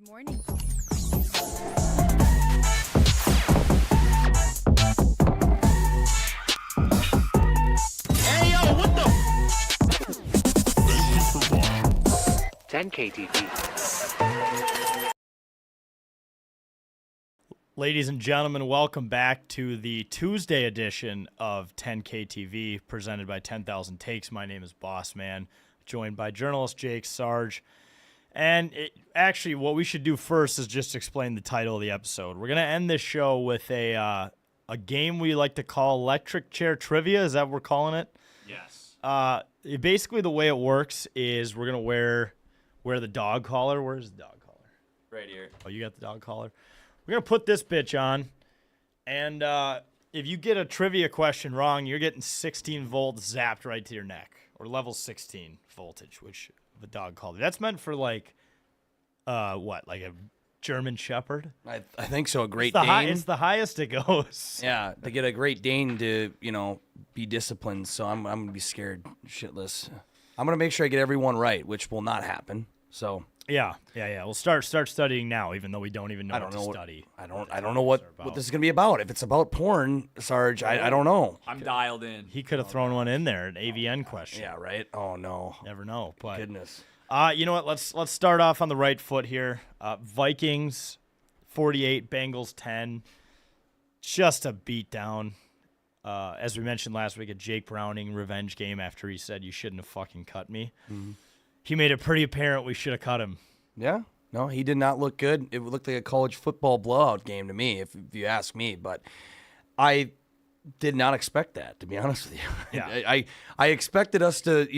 Good morning. Hey, yo, what the? 10KTV. Ladies and gentlemen, welcome back to the Tuesday edition of 10KTV, presented by 10,000 Takes. My name is Boss Man, joined by journalist Jake Sarge. And actually, what we should do first is just explain the title of the episode. We're going to end this show with a game we like to call Electric Chair Trivia. Is that what we're calling it? Yes. Basically, the way it works is we're going to wear the dog collar. Where's the dog collar? Right here. Oh, you got the dog collar? We're going to put this bitch on, and if you get a trivia question wrong, you're getting 16 volts zapped right to your neck, or level 16 voltage, which the dog collar. That's meant for, like a German Shepherd? I think so. A Great It's Dane. it's the highest it goes. Yeah, to get a Great Dane to, be disciplined. So I'm going to be scared shitless. I'm going to make sure I get everyone right, which will not happen. So Yeah. We'll start studying now, even though we don't even know I don't what know to what, study. I don't know what about. this is going to be about. If it's about porn, Sarge, I don't know. I'm dialed in. He could have thrown one in there, an AVN question. Yeah, right? Oh, no. Never know. But Goodness. You know what? Let's start off on the right foot here. Vikings 48, Bengals 10. Just a beatdown. As we mentioned last week, a Jake Browning revenge game after he said you shouldn't have fucking cut me. Mm-hmm. He made it pretty apparent we should have cut him. Yeah. No, he did not look good. It looked like a college football blowout game to me, if you ask me. But I did not expect that, to be honest with you. Yeah. I expected us to,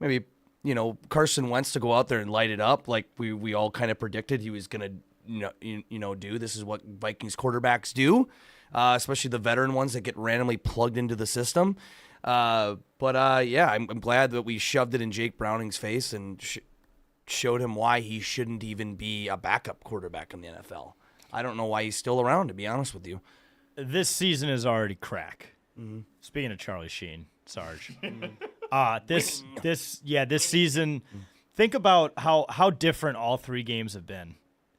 maybe Carson Wentz to go out there and light it up like we all kind of predicted he was going to do. This is what Vikings quarterbacks do, especially the veteran ones that get randomly plugged into the system. I'm glad that we shoved it in Jake Browning's face and showed him why he shouldn't even be a backup quarterback in the NFL. I don't know why he's still around, to be honest with you. This season is already crack. Mm-hmm. Speaking of Charlie Sheen, Sarge. This season, think about how different all three games have been.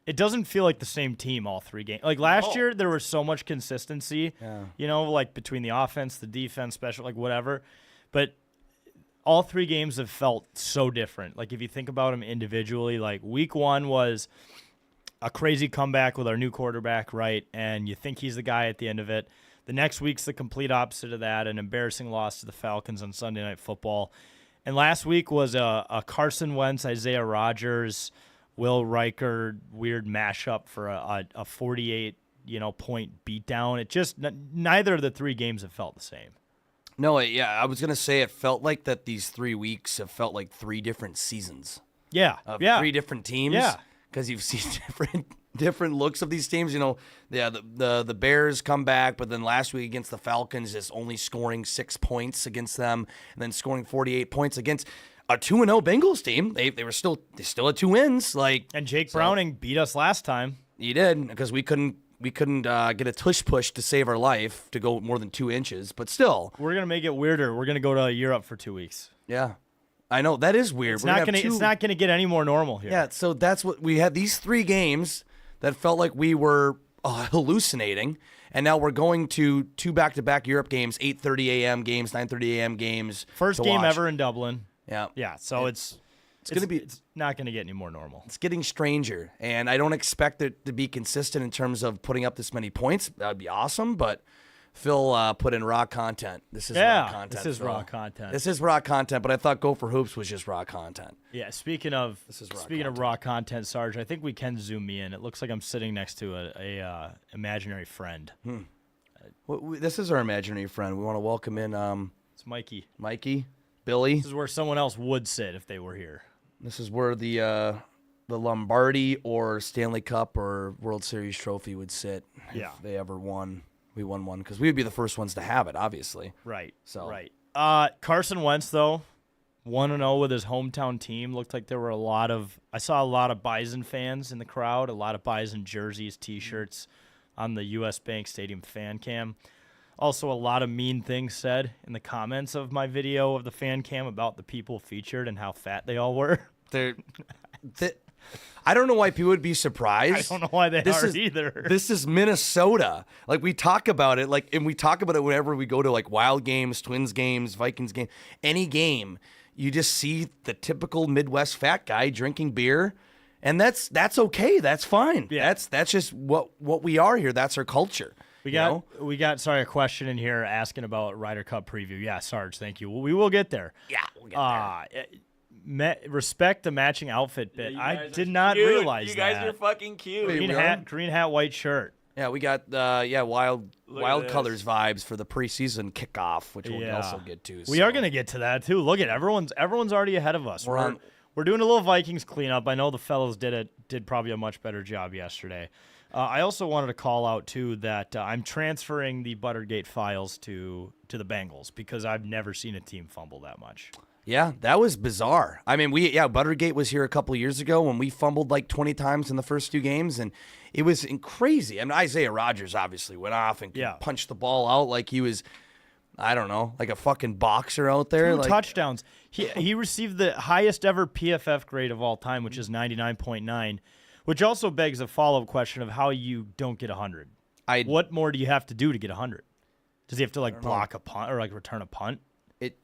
It doesn't feel like the same team all three games. Like last year, there was so much consistency, like between the offense, the defense, special, like whatever. But all three games have felt so different. Like if you think about them individually, like week one was a crazy comeback with our new quarterback, right? And you think he's the guy at the end of it. The next week's the complete opposite of that, an embarrassing loss to the Falcons on Sunday Night Football. And last week was a Carson Wentz, Isaiah Rodgers, Will Riker weird mashup for a 48 point beatdown. It just neither of the three games have felt the same. No, I was gonna say it felt like that these 3 weeks have felt like 3 different seasons. Yeah, Of yeah. 3 different teams. Yeah. Because you've seen different looks of these teams. The Bears come back, but then last week against the Falcons, just only scoring 6 points against them, and then scoring 48 points against a 2-0 Bengals team. They still had 2 wins. And Jake Browning beat us last time. He did, because we couldn't get a tush push to save our life to go more than 2 inches. But still, We're gonna make it weirder. We're gonna go to Europe for 2 weeks. yeah, I know that is weird. It's not gonna get any more normal here. Yeah, so that's what we had, these 3 games that felt like we were hallucinating, and now we're going to 2 back-to-back Europe games, 8:30 a.m. games, 9:30 a.m. games. First to game watch. ever in Dublin. Yeah. Yeah, so it's not gonna get any more normal. It's getting stranger, and I don't expect it to be consistent in terms of putting up this many points. That would be awesome, but Phil put in raw content. This is raw content. This is Phil. raw content. This is raw content, but I thought Go for Hoops was just raw content. Yeah, speaking of raw raw content, Sarge, I think we can zoom me in. It looks like I'm sitting next to a imaginary friend. This is our imaginary friend. We want to welcome in It's Mikey. Mikey, Billy. This is where someone else would sit if they were here. This is where the Lombardi or Stanley Cup or World Series trophy would sit Yeah. if they ever won. We won one because we would be the first ones to have it, obviously. Right. So- Right. Carson Wentz though, 1-0 with his hometown team. Looked like there were I saw a lot of Bison fans in the crowd, a lot of Bison jerseys, T-shirts on the U.S. Bank Stadium fan cam. Also, a lot of mean things said in the comments of my video of the fan cam about the people featured and how fat they all were. I don't know why people would be surprised. I don't know why they This are is- either. This is Minnesota. Like we talk about it, and we talk about it whenever we go to like Wild games, Twins games, Vikings game, any game. You just see the typical Midwest fat guy drinking beer, and that's okay. That's fine. Yeah. That's just what we are here. That's our culture. We you know? got a question in here asking about Ryder Cup preview. Yeah, Sarge, thank you. We will get there. Yeah, we'll get there. Respect the matching outfit bit. You I guys did are not cute. realize You guys that. are fucking cute. green hat, white shirt. Yeah, we got wild this. colors vibes for the preseason kickoff, which we'll Yeah. also get to. We are gonna get to that too. Look at everyone's already ahead of us. We're doing a little Vikings cleanup. I know the fellows did probably a much better job yesterday. I also wanted to call out too that I'm transferring the Buttergate files to the Bengals because I've never seen a team fumble that much. Yeah, that was bizarre. I mean, Buttergate was here a couple of years ago when we fumbled like 20 times in the first 2 games, and it was crazy. I mean, Isaiah Rodgers obviously went off and punched the ball out like he was, I don't know, like a fucking boxer out there. 2 like, touchdowns. He received the highest ever PFF grade of all time, which is 99.9, which also begs a follow-up question of how you don't get 100. What more do you have to do to get 100? Does he have to like block a punt or like return a punt?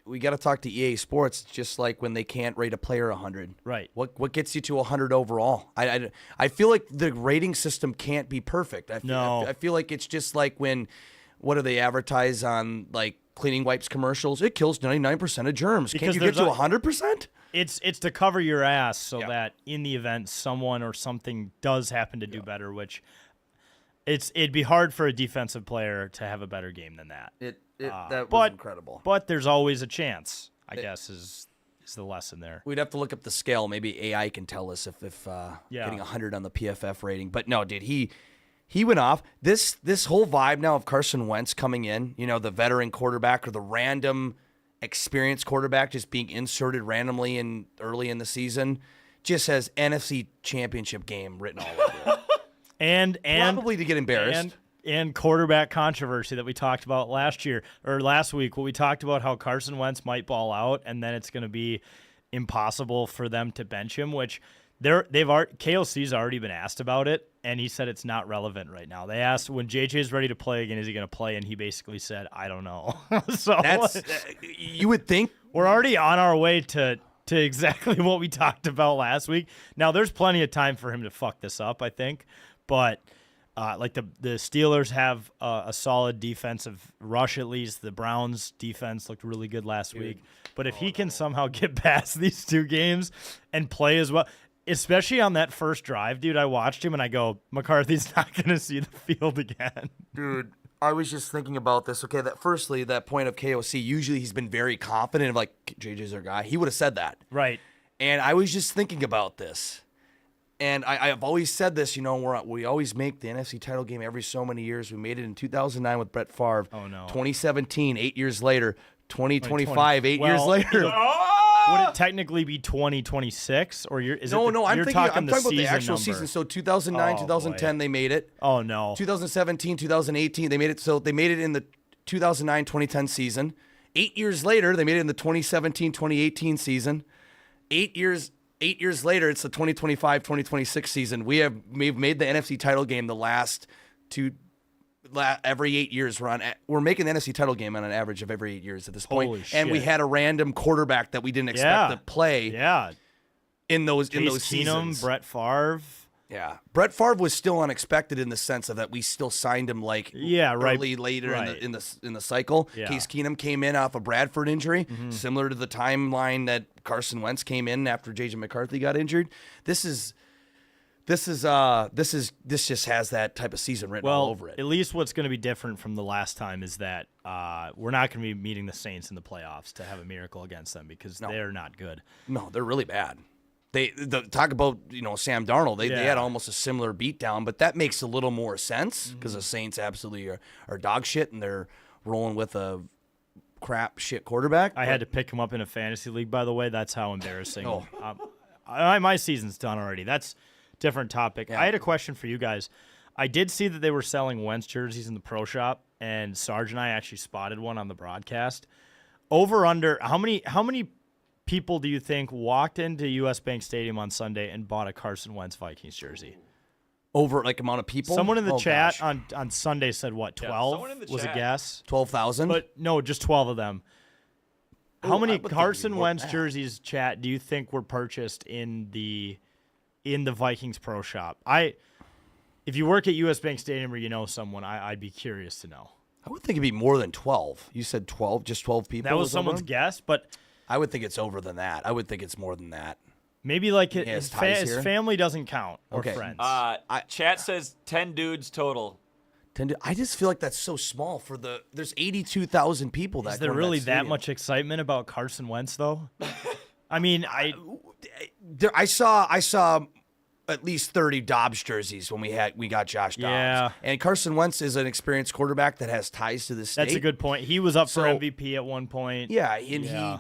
We got to talk to EA Sports, just like when they can't rate a player 100. Right. What gets you to 100 overall? I feel like the rating system can't be perfect. I feel like it's just like when, what do they advertise on like cleaning wipes commercials? It kills 99% of germs. Because Can't you get to 100%? It's to cover your ass so that in the event someone or something does happen to do better, which it'd be hard for a defensive player to have a better game than that. That was incredible. But there's always a chance, I guess, is the lesson there. We'd have to look up the scale. Maybe AI can tell us if getting 100 on the PFF rating. But no, dude, he went off. This whole vibe now of Carson Wentz coming in, the veteran quarterback or the random experienced quarterback just being inserted randomly in early in the season, just has NFC Championship game written all over it. And Probably to get embarrassed. And quarterback controversy that we talked about last week. What we talked about how Carson Wentz might ball out, and then it's going to be impossible for them to bench him. Which KOC's already been asked about it, and he said it's not relevant right now. They asked when JJ's ready to play again, is he going to play? And he basically said, I don't know. So That's you would think we're already on our way to exactly what we talked about last week. Now there's plenty of time for him to fuck this up, I think, but. Like the Steelers have a solid defensive rush at least. The Browns defense looked really good last week. But if he can somehow get past these 2 games and play as well, especially on that first drive, dude, I watched him and I go, McCarthy's not going to see the field again. Dude, I was just thinking about this. Okay, that point of KOC, usually he's been very confident of like, JJ's our guy. He would have said that. Right. And I was just thinking about this. And I've always said this, we always make the NFC title game every so many years. We made it in 2009 with Brett Favre. Oh, no. 2017, 8 years later. 2025, 8 years later. Would it technically be 2026 or I'm you're talking talking about the actual number. season. So 2009, Oh, 2010, boy. they made it. Oh no. 2017, 2018, they made it. So they made it in the 2009, 2010 season. 8 years later, they made it in the 2017, 2018 season. 8 years later, it's the 2025, 2026 season. We've made the NFC title game the last every 8 years. We're making the NFC title game on an average of every 8 years at this point. Holy and we shit. had a random quarterback that we didn't expect to play in those Keenum, seasons. Brett Favre. Yeah, Brett Favre was still unexpected in the sense of that we still signed him early later in the cycle. Yeah. Case Keenum came in off a Bradford injury, similar to the timeline that Carson Wentz came in after JJ McCarthy got injured. This just has that type of season written all over it. At least what's going to be different from the last time is that we're not going to be meeting the Saints in the playoffs to have a miracle against them because they're not good. No, they're really bad. They talk about Sam Darnold. They had almost a similar beatdown, but that makes a little more sense because the Saints absolutely are dog shit and they're rolling with a crap shit quarterback. I had to pick him up in a fantasy league, by the way. That's how embarrassing. My season's done already. That's a different topic. Yeah. I had a question for you guys. I did see that they were selling Wentz jerseys in the pro shop, and Sarge and I actually spotted one on the broadcast. Over under how many people do you think walked into US Bank Stadium on Sunday and bought a Carson Wentz Vikings jersey? Over like amount of people. Someone in the chat gosh. on Sunday said what, Yeah, 12 someone in the was a chat. guess? 12,000. But no, just 12 of them. How Ooh, I many would think it'd be Carson more than Wentz that. jerseys, chat, do you think were purchased in the Vikings Pro Shop? If you work at US Bank Stadium or you know someone, I'd be curious to know. I would think it'd be more than 12. You said 12, just 12 people. That was over someone's them? guess, but I would think it's over than that. I would think it's more than that. maybe like his his, ties his here? family doesn't count or Okay. friends. Chat says 10 dudes total. I just feel like that's so small for there's 82,000 people that Is there go to really that stadium. much excitement about Carson Wentz though? I mean, I saw at least 30 Dobbs jerseys when we got Josh Dobbs. Yeah. And Carson Wentz is an experienced quarterback that has ties to the state. that's a good point. He was up for So- MVP at one point. Yeah, and Yeah.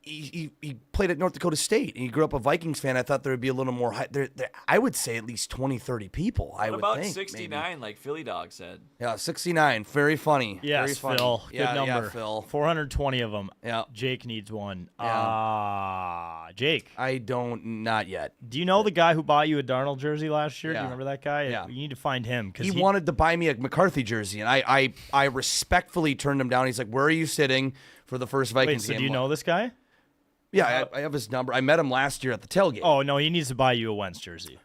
he played at North Dakota State, and he grew up a Vikings fan. I thought there would be a little more. There, I would say at least 20, 30 people. I What would about think, 69, maybe. like Philly Dog said? Yeah, 69. Very funny. Yes, very funny. Phil. Good yeah, number. Yeah, Phil. 420 of them. Yeah. Jake needs one. Yeah. Jake, I don't. Not yet. do you know the guy who bought you a Darnold jersey last year? Do Yeah. you remember that guy? Yeah. You need to find him because He wanted to buy me a McCarthy jersey, and I respectfully turned him down. He's like, "Where are you sitting for the first Wait, Vikings so game?" do you know this guy? Yeah, I have his number. I met him last year at the tailgate. Oh no, he needs to buy you a Wentz jersey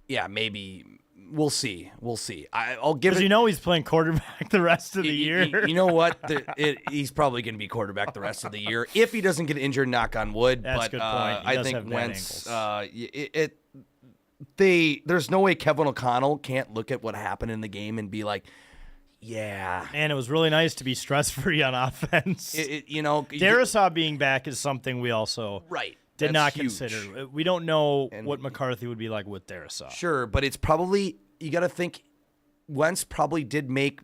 Yeah, maybe. We'll see. We'll see. I'll give because it. you know he's playing quarterback the rest of the year. You know what? He's probably going to be quarterback the rest of the year if he doesn't get injured. Knock on wood. That's but a good point. He I does think have bad Wentz. ankles. There's no way Kevin O'Connell can't look at what happened in the game and be like, yeah, And it was really nice to be stress-free on offense. you know, Darisaw being back is something we also right. did That's not huge. consider. We don't know what McCarthy would be like with Darisaw. Sure, but it's probably you got to think Wentz probably did make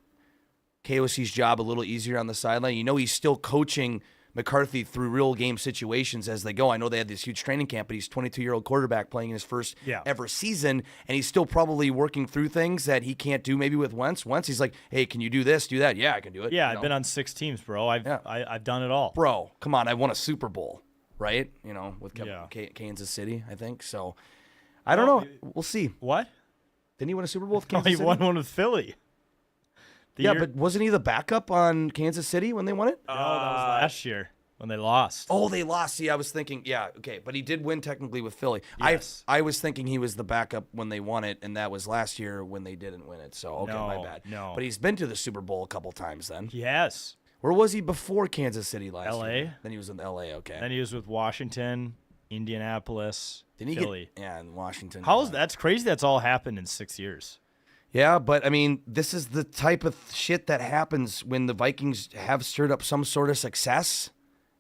KOC's job a little easier on the sideline. You know, he's still coaching McCarthy through real game situations as they go. I know they had this huge training camp, but he's 22-year-old quarterback playing in his first ever season, and he's still probably working through things that he can't do maybe with Wentz. Wentz, he's like, hey, can you do this, do that? Yeah, I can do it. Yeah, you I've know? been on 6 teams, bro. I've done it all. Bro, come on, I won a Super Bowl, right? You know, with Yeah. Kansas City, I think. So, I don't know. We'll see. What? Didn't he win a Super Bowl with Oh, Kansas he City? won one with Philly. The Yeah, year- but wasn't he the backup on Kansas City when they won it? no, that was last year when they lost. Oh, they lost. See, I was thinking, yeah, okay, but he did win technically with Philly. Yes. I was thinking he was the backup when they won it, and that was last year when they didn't win it. So okay, my No, bad. no. But he's been to the Super Bowl a couple times. Then He has. where was he before Kansas City last LA? year? Then he was in L.A. Okay. Then he was with Washington, Indianapolis, Didn't he Philly. Yeah, in Washington. How's that's crazy? That's all happened in 6 years. Yeah, but I mean, this is the type of shit that happens when the Vikings have stirred up some sort of success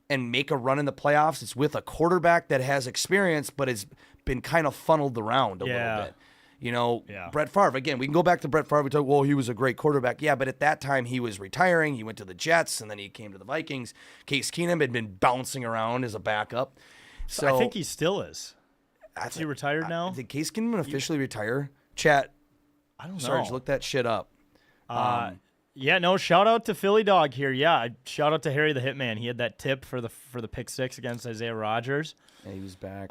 and make a run in the playoffs. It's with a quarterback that has experience, but has been kind of funneled around a Yeah. little bit. You know, Yeah. Brett Favre, again, we can go back to Brett Favre. We talk, well, he was a great quarterback. Yeah, but at that time, he was retiring. He went to the Jets, and then he came to the Vikings. Case Keenum had been bouncing around as a backup. So I think he still is. Is he retired now? Did Case Keenum officially retire? Chat, I don't know. Sarge, look that shit up. Yeah, no. Shout out to Philly Dog here. Yeah, shout out to Harry the Hitman. He had that tip for the pick six against Isaiah Rodgers. Yeah, he was back.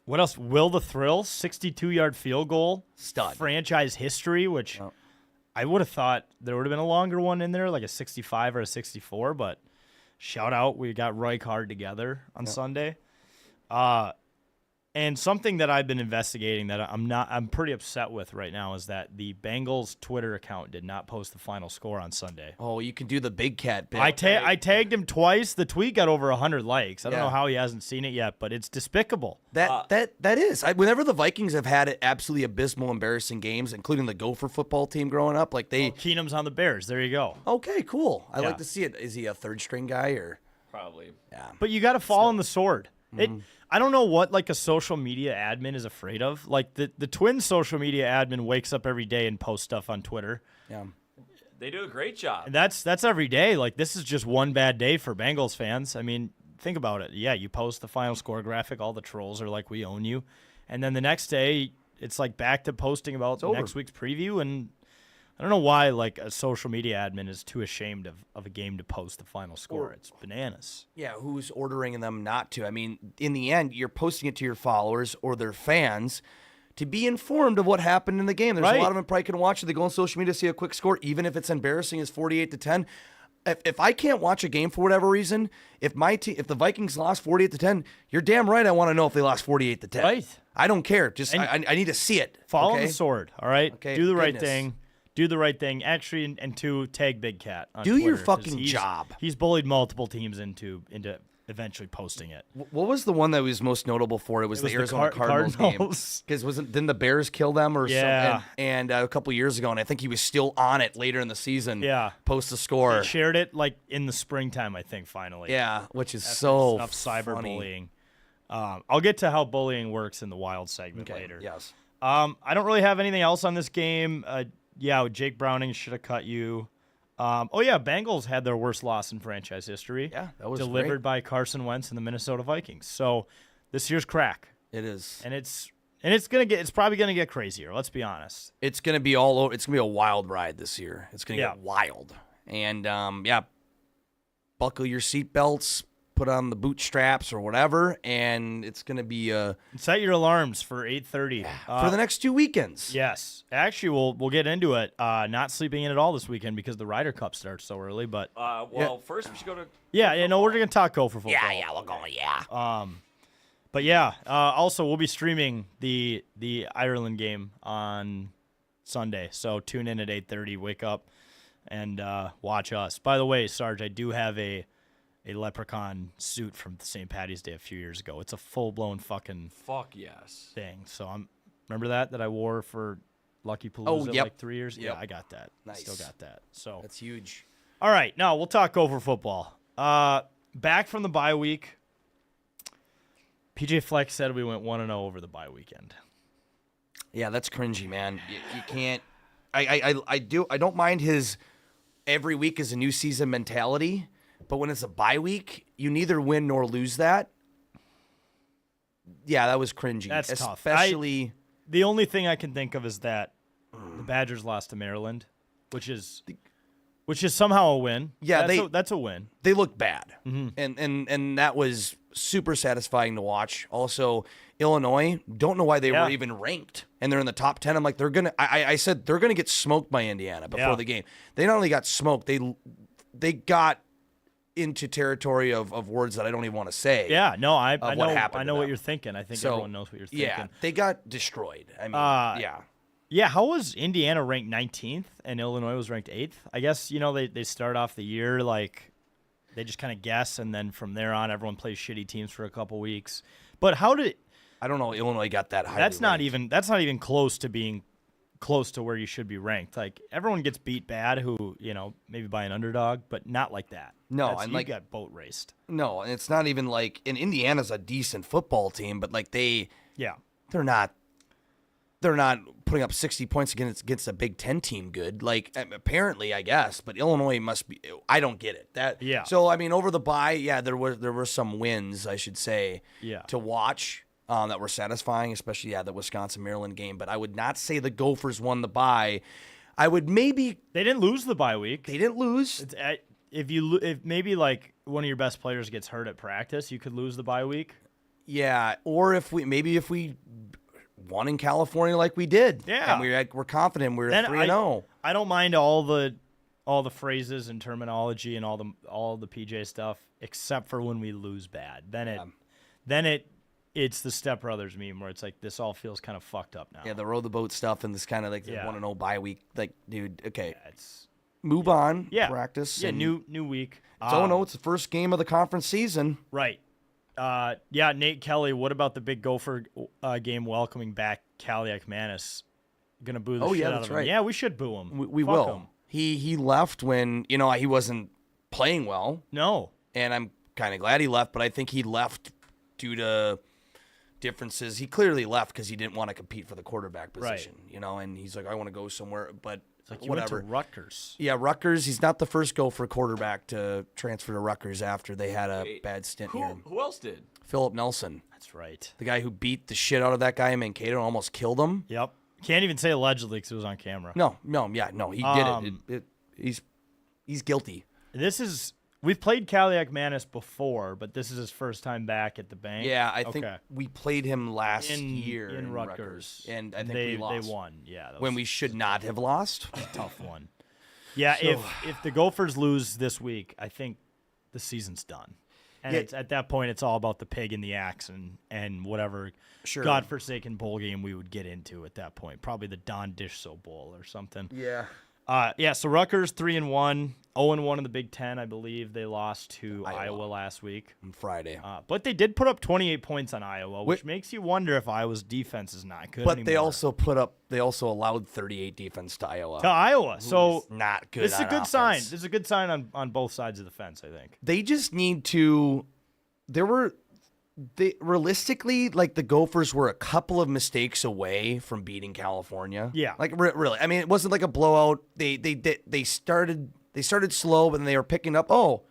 What else? Will the Thrill, 62-yard field goal, Stud. franchise history. Which Oh. I would have thought there would have been a longer one in there, like a 65 or a 64. But shout out, we got Roy Card together on Sunday. And something that I've been investigating that I'm pretty upset with right now is that the Bengals Twitter account did not post the final score on Sunday. Oh, you can do the big cat bit. I tagged him twice. The tweet got over 100 likes. I don't Yeah. know how he hasn't seen it yet, but it's despicable. that is. Whenever the Vikings have had absolutely abysmal, embarrassing games, including the Gopher football team growing up, like they. Keenum's on the Bears. There you go. Okay, cool. I Yeah. like to see it. Is he a third string guy or? Probably. Yeah. But you got to fall on the sword. Mm-hmm. I don't know what like a social media admin is afraid of. Like the Twins social media admin wakes up every day and posts stuff on Twitter. Yeah. They do a great job. And that's every day. Like this is just one bad day for Bengals fans. I mean, think about it. Yeah, you post the final score graphic, all the trolls are like, we own you. And then the next day, it's like back to posting about over. next week's preview. And I don't know why like a social media admin is too ashamed of a game to post the final score. It's bananas. Yeah, who's ordering them not to? I mean, in the end, you're posting it to your followers or their fans to be informed of what happened in the game. There's Right. a lot of them probably can watch it. They go on social media, see a quick score, even if it's embarrassing as 48-10. If I can't watch a game for whatever reason, if the Vikings lost 48-10, you're damn right I want to know if they lost 48-10. Right. I don't care. Just And I need to see it. Follow okay? the sword, all right? Okay, Do the right goodness. thing. Do the right thing. Actually, and two, tag Big Cat on Do your Twitter, 'cause fucking job. He's bullied multiple teams into eventually posting it. What was the one that was most notable for? It was, It was the the Arizona Cardinals Cardinals. game. Because didn't the Bears kill them or Yeah. something? And a couple years ago, and I think he was still on it later in the season. Yeah. Post the score. He shared it like in the springtime, I think, finally. Yeah, which is After so enough funny. cyberbullying. I'll get to how bullying works in the wild segment Okay, later. yes. I don't really have anything else on this game. Jake Browning should have cut you. Bengals had their worst loss in franchise history. Yeah, that was delivered great. by Carson Wentz and the Minnesota Vikings. So this year's crack, It is. and it's probably gonna get crazier. Let's be honest. It's gonna be all over. It's gonna be a wild ride this year. It's gonna Yeah. get wild. And buckle your seatbelts, put on the bootstraps or whatever, and it's gonna be Set your alarms for 8:30 for the next 2 weekends. Yes, actually, we'll get into it. Not sleeping in at all this weekend because the Ryder Cup starts so early. But First we should go to. we're gonna talk Gopher football. we're going. But yeah, also we'll be streaming the Ireland game on Sunday. So tune in at 8:30. Wake up and watch us. By the way, Sarge, I do have a leprechaun suit from St. Patty's Day a few years ago. It's a full blown fucking Fuck yes. thing. So remember that I wore for Lucky Palooza yep. like 3 years. Yep. Yeah, I got that. Nice. Still got that. So That's huge. all right, now we'll talk Gopher football. Back from the bye week. PJ Flex said we went 1-0 over the bye weekend. Yeah, that's cringy, man. You can't. I don't mind his every week is a new season mentality, but when it's a bye week, you neither win nor lose that. Yeah, that was cringy. That's tough. Especially The only thing I can think of is that the Badgers lost to Maryland, which is somehow a win. Yeah, that's a win. they looked bad, Mm-hmm. and that was super satisfying to watch. Also, Illinois, don't know why they Yeah. were even ranked, and they're in the top 10. I'm like, they're gonna. I said they're gonna get smoked by Indiana before Yeah. the game. They not only got smoked, they got into territory of words that I don't even want to say. Yeah, no, I what know happened I to know what them. you're thinking. I think So, everyone knows what you're thinking. Yeah, they got destroyed. I mean, yeah. Yeah, how was Indiana ranked 19th and Illinois was ranked 8th? I guess, they start off the year like they just kind of guess, and then from there on, everyone plays shitty teams for a couple weeks. But how did I don't know. Illinois got that high. that's not even close to being close to where you should be ranked. Like everyone gets beat bad who, maybe by an underdog, but not like that. No, That's, and you like- got boat raced. No, and it's not even like. And Indiana's a decent football team, but like Yeah. they're not putting up 60 points against a Big Ten team good. Like apparently, I guess, but Illinois must be. I don't get it. Yeah. So I mean, over the bye, yeah, there were some wins, I should say, Yeah. to watch that were satisfying, especially the Wisconsin Maryland game. But I would not say the Gophers won the bye. I would maybe They didn't lose the bye week. they didn't lose. If maybe like one of your best players gets hurt at practice, you could lose the bye week. Yeah, or if we won in California like we did. Yeah. And we're confident we're Then 3-0. I don't mind all the phrases and terminology and all the PJ stuff, except for when we lose bad. Then it's the Step Brothers meme where it's like this all feels kind of fucked up now. Yeah, the row the boat stuff and this kind of like Yeah. 1-0 bye week. Like, dude, okay, Yeah, it's move on. yeah Practice. Yeah, and new week. It's 0-0. It's the first game of the conference season. Right. Nate Kelly. What about the big Gopher game welcoming back Kaliak Manis? Gonna boo the Oh, shit yeah, out that's of him. right. Yeah, we should boo him. We Fuck will. him. He left when he wasn't playing well, No. and I'm kind of glad he left. But I think he left due to differences. He clearly left because he didn't want to compete for the quarterback position. And he's like, I want to go somewhere, but It's like you whatever. went to Rutgers. Yeah, Rutgers. He's not the first Gopher quarterback to transfer to Rutgers after they had a bad stint here. Who else did? Philip Nelson, That's right. the guy who beat the shit out of that guy in Mankato and almost killed him. Yep. Can't even say allegedly because it was on camera. No, he did it. He's guilty. We've played Kaliak Manis before, but this is his first time back at the bank. Yeah, I think we played him last year in Rutgers, and I think we lost. They won. Yeah, when we should not have lost. Tough one. Yeah, if the Gophers lose this week, I think the season's done. And it's, at that point, it's all about the pig and the axe and whatever godforsaken bowl game we would get into at that point. Probably the Don Dishso Bowl or something. Yeah. So Rutgers 3-1, 0-1 in the Big Ten, I believe. They lost to Iowa last week. On Friday. But they did put up 28 points on Iowa, which makes you wonder if Iowa's defense is not good anymore. But they also allowed 38 defense to Iowa. So not good. This is a good sign. This is a good sign on both sides of the fence, I think. They just need to. Realistically, like the Gophers were a couple of mistakes away from beating California. Yeah, like really. I mean, it wasn't like a blowout. They started slow, but then they were picking up. Oh,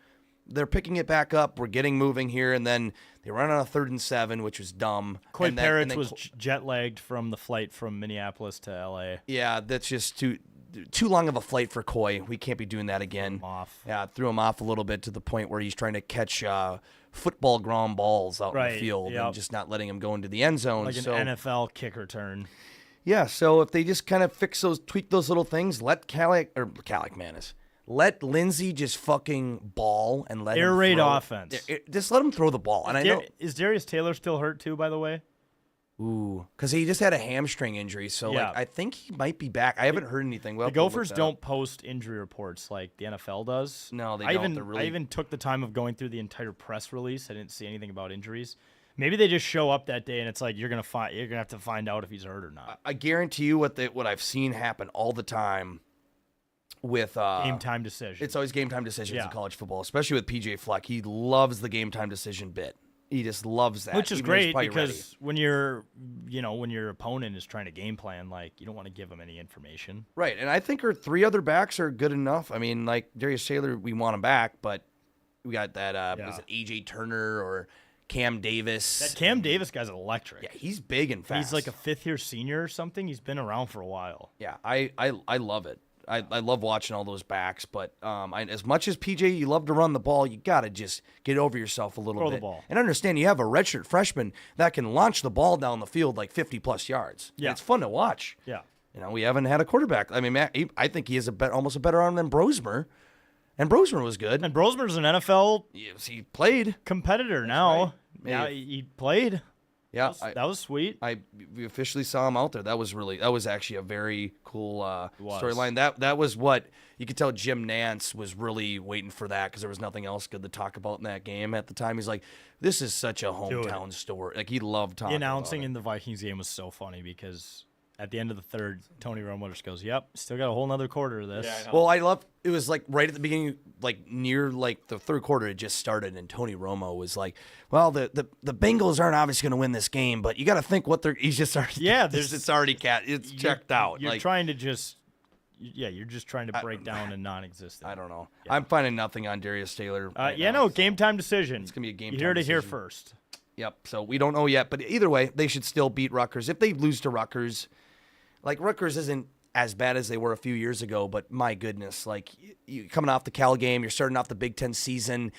they're picking it back up. We're getting moving here, and then they run on a 3rd and 7, which was dumb. Coy Parrots was jet lagged from the flight from Minneapolis to LA. Yeah, that's just too long of a flight for Coy. We can't be doing that again. Threw him off a little bit to the point where he's trying to catch football ground balls out in the field and just not letting him go into the end zone. Like an NFL kick return. Yeah, so if they just kind of tweak those little things, let let Lindsey just fucking ball and let air raid him throw. Offense. Just let him throw the ball. And I know is Darius Taylor still hurt too, by the way? Ooh, because he just had a hamstring injury, so I think he might be back. I haven't heard anything. The Gophers don't post injury reports like the NFL does. No, they don't. I even took the time of going through the entire press release. I didn't see anything about injuries. Maybe they just show up that day and it's like you're gonna have to find out if he's hurt or not. I guarantee you what I've seen happen all the time with game time decisions. It's always game time decisions in college football, especially with PJ Fleck. He loves the game time decision bit. He just loves that, which is great because when your opponent is trying to game plan, like you don't want to give them any information. Right, and I think our 3 other backs are good enough. I mean, like Darius Taylor, we want him back, but we got that was it AJ Turner or Cam Davis? That Cam Davis guy's electric. Yeah, he's big and fast. He's like a 5th-year senior or something. He's been around for a while. Yeah, I love it. I love watching all those backs, but as much as PJ, you love to run the ball, you got to just get over yourself a little bit. The ball. And understand you have a redshirt freshman that can launch the ball down the field like 50-plus yards. Yeah. And it's fun to watch. Yeah. We haven't had a quarterback. I mean, I think he has almost a better arm than Brosmer. And Brosmer was good. And Brosmer's an NFL he played competitor now. Right. Yeah, he played. Yeah, that was sweet. We officially saw him out there. That was actually a very cool storyline. That was what you could tell. Jim Nantz was really waiting for that because there was nothing else good to talk about in that game at the time. He's like, "This is such a hometown story." Like he loved talking. The announcing about it. in the Vikings game was so funny because at the end of the 3rd, Tony Romo just goes, "Yep, still got a whole nother quarter of this." Yeah, well, I love it was like right at the beginning, like near like the 3rd quarter had just started, and Tony Romo was like, "Well, the Bengals aren't obviously going to win this game, but you got to think what they're." He's just already it's already it's checked out. You're trying to just. Yeah, you're just trying to break down a non-existent. I don't know. Yeah. I'm finding nothing on Darius Taylor. Game time decision. It's gonna be a game. You heard it here decision. first. Yep. So we don't know yet, but either way, they should still beat Rutgers. If they lose to Rutgers, like Rutgers isn't as bad as they were a few years ago, but my goodness, like you coming off the Cal game, you're starting off the Big Ten season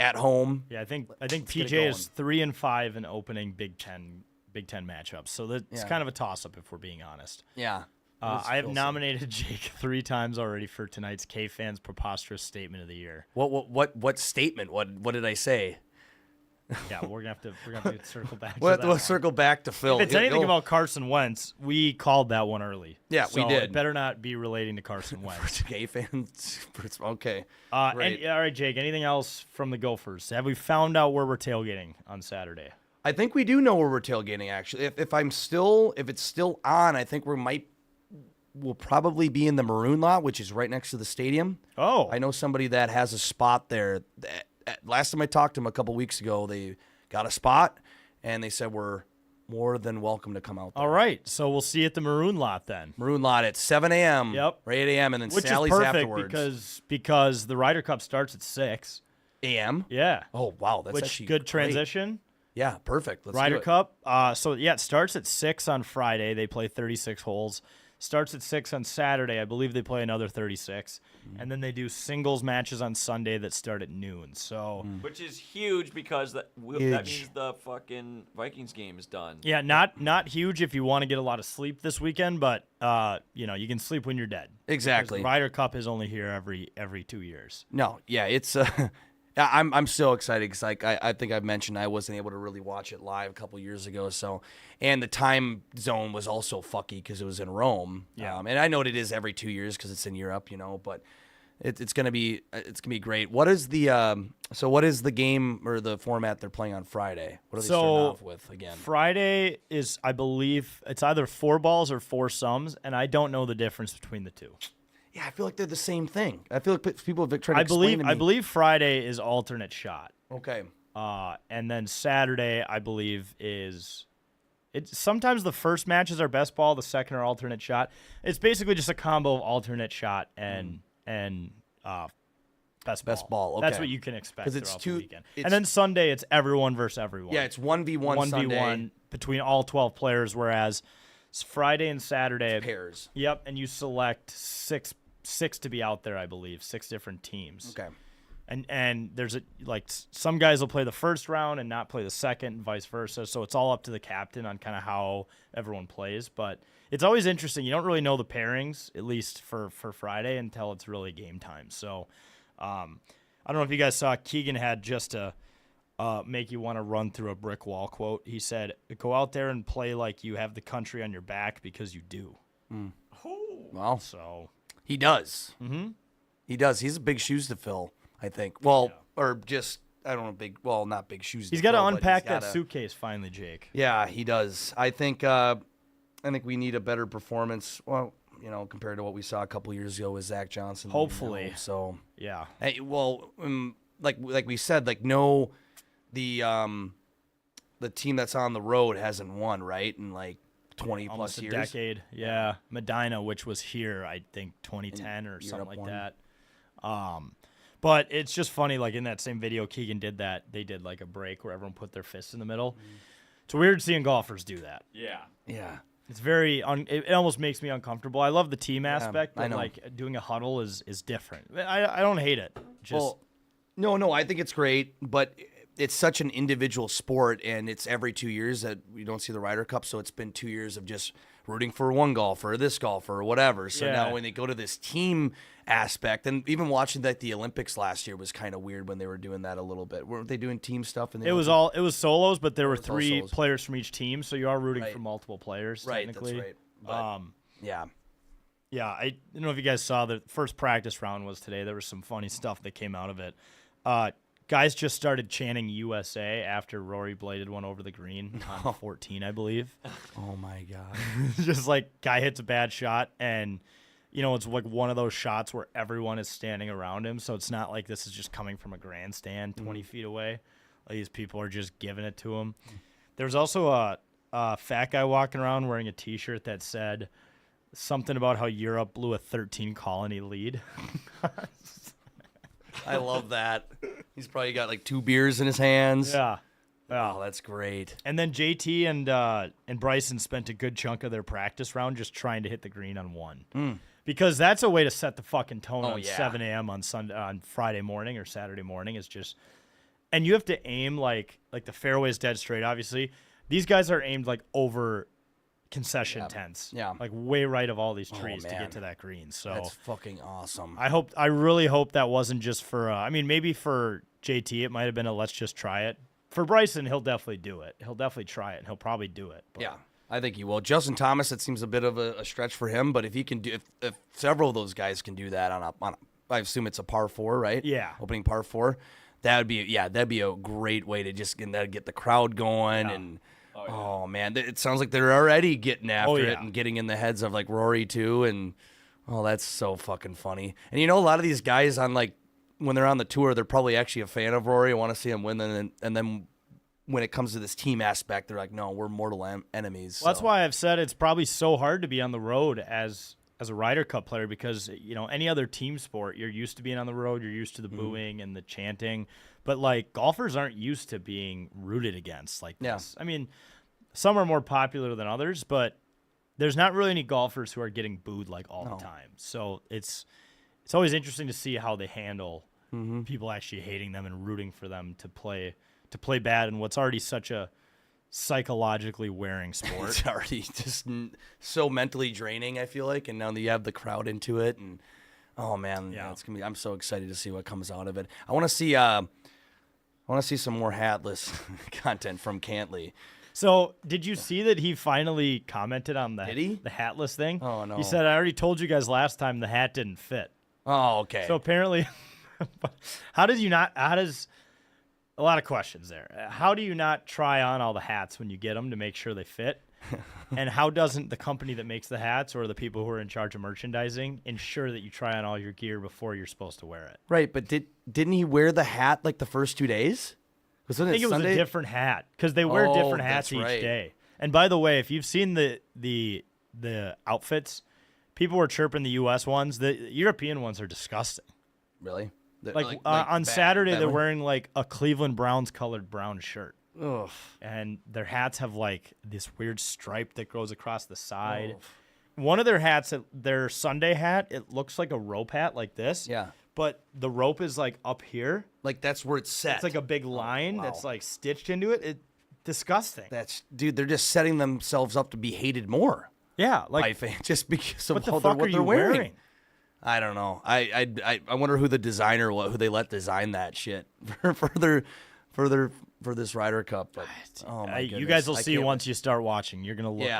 at home. Yeah, I think PJ is 3-5 in opening Big Ten matchups. So that's kind of a toss-up if we're being honest. Yeah. I have nominated Jake 3 times already for tonight's K-Fans Preposterous Statement of the Year. What statement? What did I say? Yeah, we're gonna have to circle back. We'll circle back to Phil. If it's anything about Carson Wentz, we called that one early. Yeah, so we did. It better not be relating to Carson Wentz. K-Fans. Okay. All right, Jake. Anything else from the Gophers? Have we found out where we're tailgating on Saturday? I think we do know where we're tailgating. Actually, if it's still on, I think we'll probably be in the Maroon Lot, which is right next to the stadium. Oh, I know somebody that has a spot there. Last time I talked to them a couple weeks ago, they got a spot, and they said we're more than welcome to come out there. All right, so we'll see you at the Maroon Lot then. Maroon Lot at 7 a.m. Yep. Or 8 a.m. and then Which Sally's is perfect afterwards. because the Ryder Cup starts at 6 a.m. Yeah. Oh wow, that's Which actually good great. transition. Yeah, perfect. Let's do Ryder it. Cup. So yeah, it starts at 6 on Friday. They play 36 holes. Starts at 6 on Saturday. I believe they play another 36, and then they do singles matches on Sunday that start at noon. So Which is huge because that Huge. means the fucking Vikings game is done. yeah, not huge if you want to get a lot of sleep this weekend, but you can sleep when you're dead. Exactly. Ryder Cup is only here every 2 years. No, yeah, it's. I'm so excited because I think I've mentioned I wasn't able to really watch it live a couple years ago. So, and the time zone was also fucky because it was in Rome. Yeah. And I know it is every 2 years because it's in Europe, but it's gonna be great. What is the game or the format they're playing on Friday? What are they starting off with again? Friday is, I believe, it's either 4 balls or 4 sums, and I don't know the difference between the two. Yeah, I feel like they're the same thing. I feel like people have tried to I explain to me. believe Friday is alternate shot. Okay. And then Saturday, I believe, sometimes the first matches are best ball, the second are alternate shot. It's basically just a combo of alternate shot and best ball. Okay. That's what you can expect 'Cause it's throughout two- the weekend. it's- And then Sunday, it's everyone versus everyone. Yeah, it's 1v1 Sunday. 1v1 between all 12 players, whereas Friday and Saturday Pairs. Yep, and you select six to be out there, I believe, 6 different teams. Okay. And there's some guys will play the first round and not play the second, and vice versa. So it's all up to the captain on kind of how everyone plays. But it's always interesting. You don't really know the pairings, at least for Friday, until it's really game time. So I don't know if you guys saw Keegan had just a make you want to run through a brick wall quote. He said, "Go out there and play like you have the country on your back because you do." Well, So he does. Mm-hmm. He does. He's big shoes to fill, I think. Well, or just, I don't know, not big shoes he's to got to fill, but unpack he's that gotta- suitcase finally, Jake. Yeah, he does. I think we need a better performance, compared to what we saw a couple years ago with Zach Johnson. Hopefully. So, Yeah. hey, like we said, no, the team that's on the road hasn't won, right? In 20 Almost plus a years. decade. Yeah. Medina, which was here, I think 2010 or something Europe like won. that. But it's just funny, in that same video, Keegan did that. They did a break where everyone put their fists in the middle. It's weird seeing golfers do that. Yeah. Yeah. It's very it almost makes me uncomfortable. I love the team aspect, I but know. doing a huddle is different. I don't hate it. Just No, I think it's great, but it's such an individual sport, and it's every 2 years that we don't see the Ryder Cup, so it's been 2 years of just rooting for one golfer or this golfer or whatever. So Yeah. now when they go to this team aspect, and even watching the Olympics last year was kind of weird when they were doing that a little bit. Weren't they doing team stuff? In the it was solos, but there were was all 3 solos. players from each team, so you are rooting Right. for multiple players Right, technically. that's right. But, yeah. Yeah, I don't know if you guys saw the first practice round was today. There was some funny stuff that came out of it. Guys just started chanting USA after Rory bladed one over the green on 14, I believe. Oh my God. Just guy hits a bad shot, and it's one of those shots where everyone is standing around him, so it's not like this is just coming from a grandstand 20 feet away. These people are just giving it to him. There's also a fat guy walking around wearing a T-shirt that said something about how Europe blew a 13 colony lead. I love that. He's probably got 2 beers in his hands. Yeah. Oh, that's great. And then JT and Bryson spent a good chunk of their practice round just trying to hit the green on one. Because that's a way to set the fucking tone on yeah. 7 a.m. on Friday morning or Saturday morning. Is just, and you have to aim like the fairway's dead straight. Obviously, these guys are aimed over concession tents. Yeah. Way right of all these trees to man. get to that green. So That's fucking awesome. I really hope that wasn't just for. Maybe for JT it might have been a let's just try it. For Bryson, he'll definitely do it. He'll definitely try it, and he'll probably do it. But Yeah, I think he will. Justin Thomas, it seems a bit of a stretch for him, but if he can do, if several of those guys can do that on a, I assume it's a par 4, right? Yeah. Opening par 4, that'd be a great way to just get the crowd going and. Oh man, it sounds like they're already getting after it yeah. and getting in the heads of Rory too, and that's so fucking funny. And a lot of these guys on when they're on the tour, they're probably actually a fan of Rory, want to see him win, and then when it comes to this team aspect, they're like, no, we're mortal enemies. Well, that's why I've said it's probably so hard to be on the road as as a Ryder Cup player because any other team sport, you're used to being on the road, you're used to the booing and the chanting, but like golfers aren't used to being rooted against like this. I mean, some are more popular than others, but there's not really any golfers who are getting booed like all the time. So it's always interesting to see how they handle people actually hating them and rooting for them to play bad in what's already such a psychologically wearing sport. It's already just so mentally draining, I feel like, and now that you have the crowd into it, and oh man, it's gonna be. I'm so excited to see what comes out of it. I want to see some more hatless content from Cantley. So, did you see that he finally commented on the hatless thing? Oh no! He said, "I already told you guys last time the hat didn't fit." Oh, okay. So apparently, how does a lot of questions there. How do you not try on all the hats when you get them to make sure they fit? And how doesn't the company that makes the hats or the people who are in charge of merchandising ensure that you try on all your gear before you're supposed to wear it? Right, but didn't he wear the hat like the first 2 days? I think it was a different hat because they wear different hats each day. And by the way, if you've seen the outfits, people were chirping the U.S. ones. The European ones are disgusting. Really? Like on Saturday, they're wearing like a Cleveland Browns colored brown shirt. Ugh. And their hats have like this weird stripe that goes across the side. One of their hats, their Sunday hat, it looks like a rope hat like this. Yeah. But the rope is like up here. Like that's where it's set. It's like a big line that's like stitched into it. Disgusting. Dude, they're just setting themselves up to be hated more. Yeah, like by fans just because of what they're wearing. I don't know. I wonder who the designer was, who they let design that shit for this Ryder Cup. But oh my goodness. You guys will see once you start watching. You're gonna look.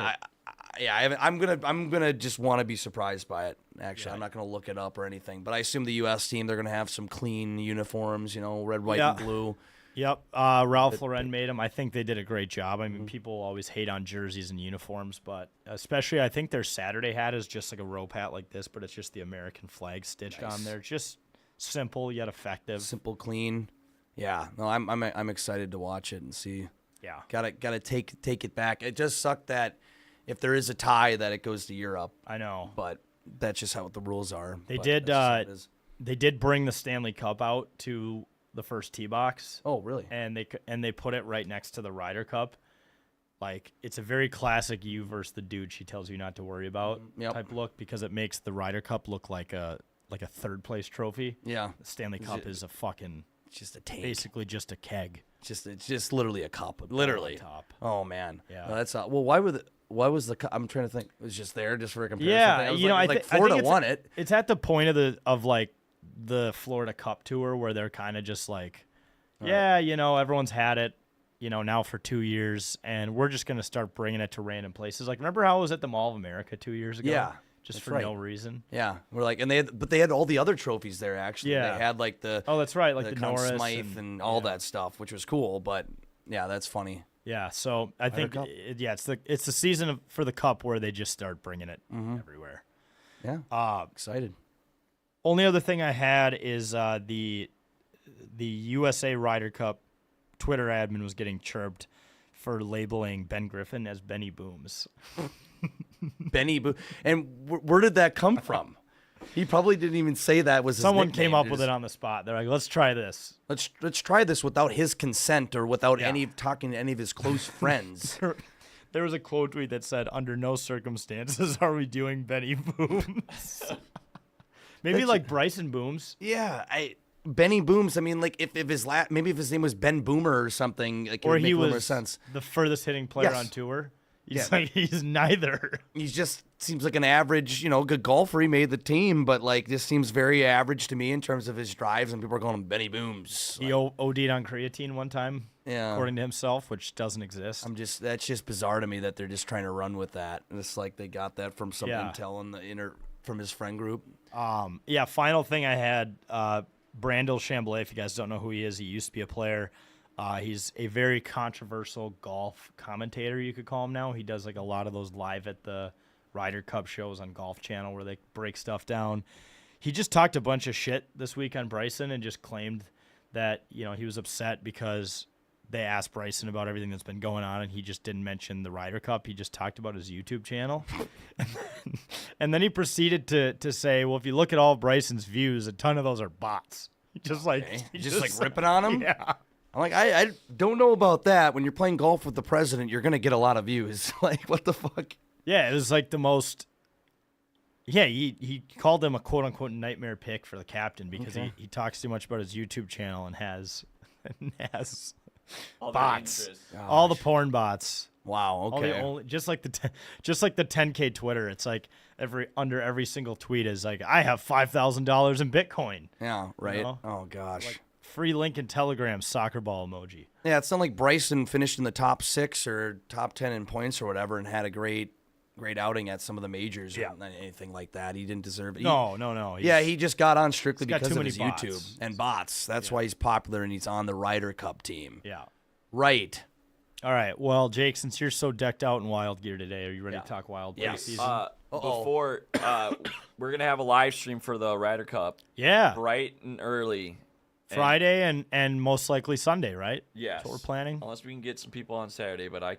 I'm gonna just want to be surprised by it. Actually, I'm not gonna look it up or anything. But I assume the U.S. team, they're gonna have some clean uniforms. Red, white, and blue. Yep. Ralph Lauren made them. I think they did a great job. I mean, people always hate on jerseys and uniforms, but especially I think their Saturday hat is just like a rope hat like this, but it's just the American flag stitched on there. Just simple yet effective. Simple, clean. Yeah. No, I'm excited to watch it and see. Yeah. Gotta take it back. It just sucked that if there is a tie that it goes to Europe. I know. But that's just how the rules are. They did bring the Stanley Cup out to the first tee box. Oh, really? And they put it right next to the Ryder Cup. Like, it's a very classic you versus the dude she tells you not to worry about type look because it makes the Ryder Cup look like a third place trophy. Yeah. The Stanley Cup is a fucking just a tank. Basically just a keg. It's just literally a cup. Literally. Top. Oh man. Yeah. No, that's not, well. Why was the cup? I'm trying to think. It was just there just for a comparison. Yeah. I think Florida won it. It's at the point of like the Florida Cup Tour where they're kind of just like, everyone's had it, now for 2 years, and we're just gonna start bringing it to random places. Like, remember how it was at the Mall of America 2 years ago? Yeah, just for no reason. Yeah, we're like, and they had all the other trophies there actually. Yeah, they had like the that's right, like the Conn Norris Smythe and all that stuff, which was cool. But yeah, that's funny. Yeah, so I think it's the season for the Cup where they just start bringing it everywhere. Yeah, excited. Only other thing I had is the USA Ryder Cup Twitter admin was getting chirped for labeling Ben Griffin as Benny Booms. Benny Boom. And where did that come from? He probably didn't even say that was his Someone nickname. came up with it on the spot. They're like, let's try this. Let's try this without his consent or without talking to any of his close friends. There was a quote tweet that said, under no circumstances are we doing Benny Booms. Maybe like Bryson Booms. Yeah, Benny Booms. I mean, like if maybe if his name was Ben Boomer or something, like it would make a little more sense. The furthest hitting player on tour. He's neither. He just seems like an average, good golfer. He made the team, but like this seems very average to me in terms of his drives, and people are calling him Benny Booms. He OD'd on creatine one time, according to himself, which doesn't exist. That's just bizarre to me that they're just trying to run with that. And it's like they got that from some intel from his friend group. Final thing I had, Brandel Chambly, if you guys don't know who he is, he used to be a player. He's a very controversial golf commentator, you could call him now. He does like a lot of those live at the Ryder Cup shows on Golf Channel where they break stuff down. He just talked a bunch of shit this week on Bryson and just claimed that, he was upset because they asked Bryson about everything that's been going on, and he just didn't mention the Ryder Cup. He just talked about his YouTube channel. And then he proceeded to say, well, if you look at all of Bryson's views, a ton of those are bots. Just like ripping on him. Yeah. I'm like, I don't know about that. When you're playing golf with the president, you're gonna get a lot of views. Like, what the fuck? Yeah, it was like the most. Yeah, he called him a quote unquote nightmare pick for the captain because he talks too much about his YouTube channel and has All their bots, interests. all the porn bots. Wow. All the Okay. only, just like the 10K Twitter. It's like under every single tweet is like, I have $5,000 in Bitcoin. Yeah. Right. know? Oh gosh. Free link in Telegram, soccer ball emoji. Yeah, it's not like Bryson finished in the top 6 or top 10 in points or whatever and had a great outing at some of the majors or anything like that. He didn't deserve it. No. He just got on strictly he's got because too of his many YouTube bots. and bots. That's why he's popular and he's on the Ryder Cup team. Yeah. Right. All right. Well, Jake, since you're so decked out in wild gear today, are you ready Yeah. to talk wild Yes. preseason? Before we're gonna have a live stream for the Ryder Cup, Yeah. bright and early. Friday and most likely Sunday, right? Yes. That's what we're planning. Unless we can get some people on Saturday, but I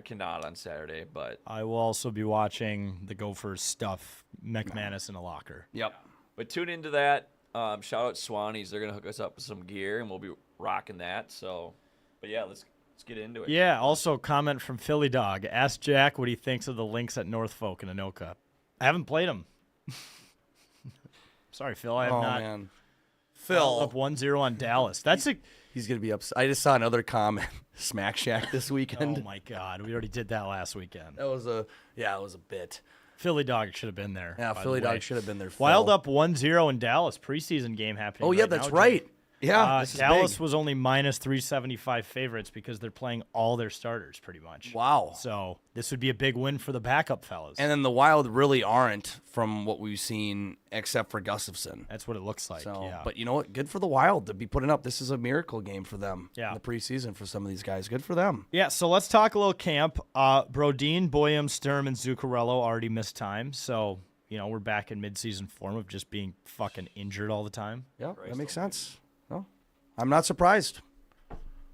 cannot on Saturday. But I will also be watching the Gophers stuff McManus in a locker. Yep. tune into that. Shout out Swannies. They're gonna hook us up with some gear, and we'll be rocking that. So, but yeah, let's get into it. Yeah, also comment from Philly Dog. Ask Jack what he thinks of the Lynx at Northfolk in Anoka. I haven't played them. Sorry, Phil. I have Oh not. man. Up Phil, 1-0 on Dallas. That's a. he's gonna be upset. I just saw another comment. Smack Shack this weekend. Oh my God, we already did that last weekend. That was a bit. Philly Dog should have been there. Yeah, by the Philly way. Dog should have been there. Wild Phil. up 1-0 in Dallas. Preseason game happening. Oh yeah, right that's now, right. Jake. Yeah, this is Dallas big. was only minus 375 favorites because they're playing all their starters pretty much. Wow. So this would be a big win for the backup fellas. And then the Wild really aren't from what we've seen, except for Gustafson. That's what it looks like. So, yeah. but you know what? Good for the Wild to be putting up. This is a miracle game for them. Yeah. In the preseason for some of these guys. Good for them. Yeah, so let's talk a little camp. Brodeen, Boyum, Sturm, and Zuccarello already missed time. So, we're back in midseason form of just being fucking injured all the time. Yeah, that makes sense. No, I'm not surprised.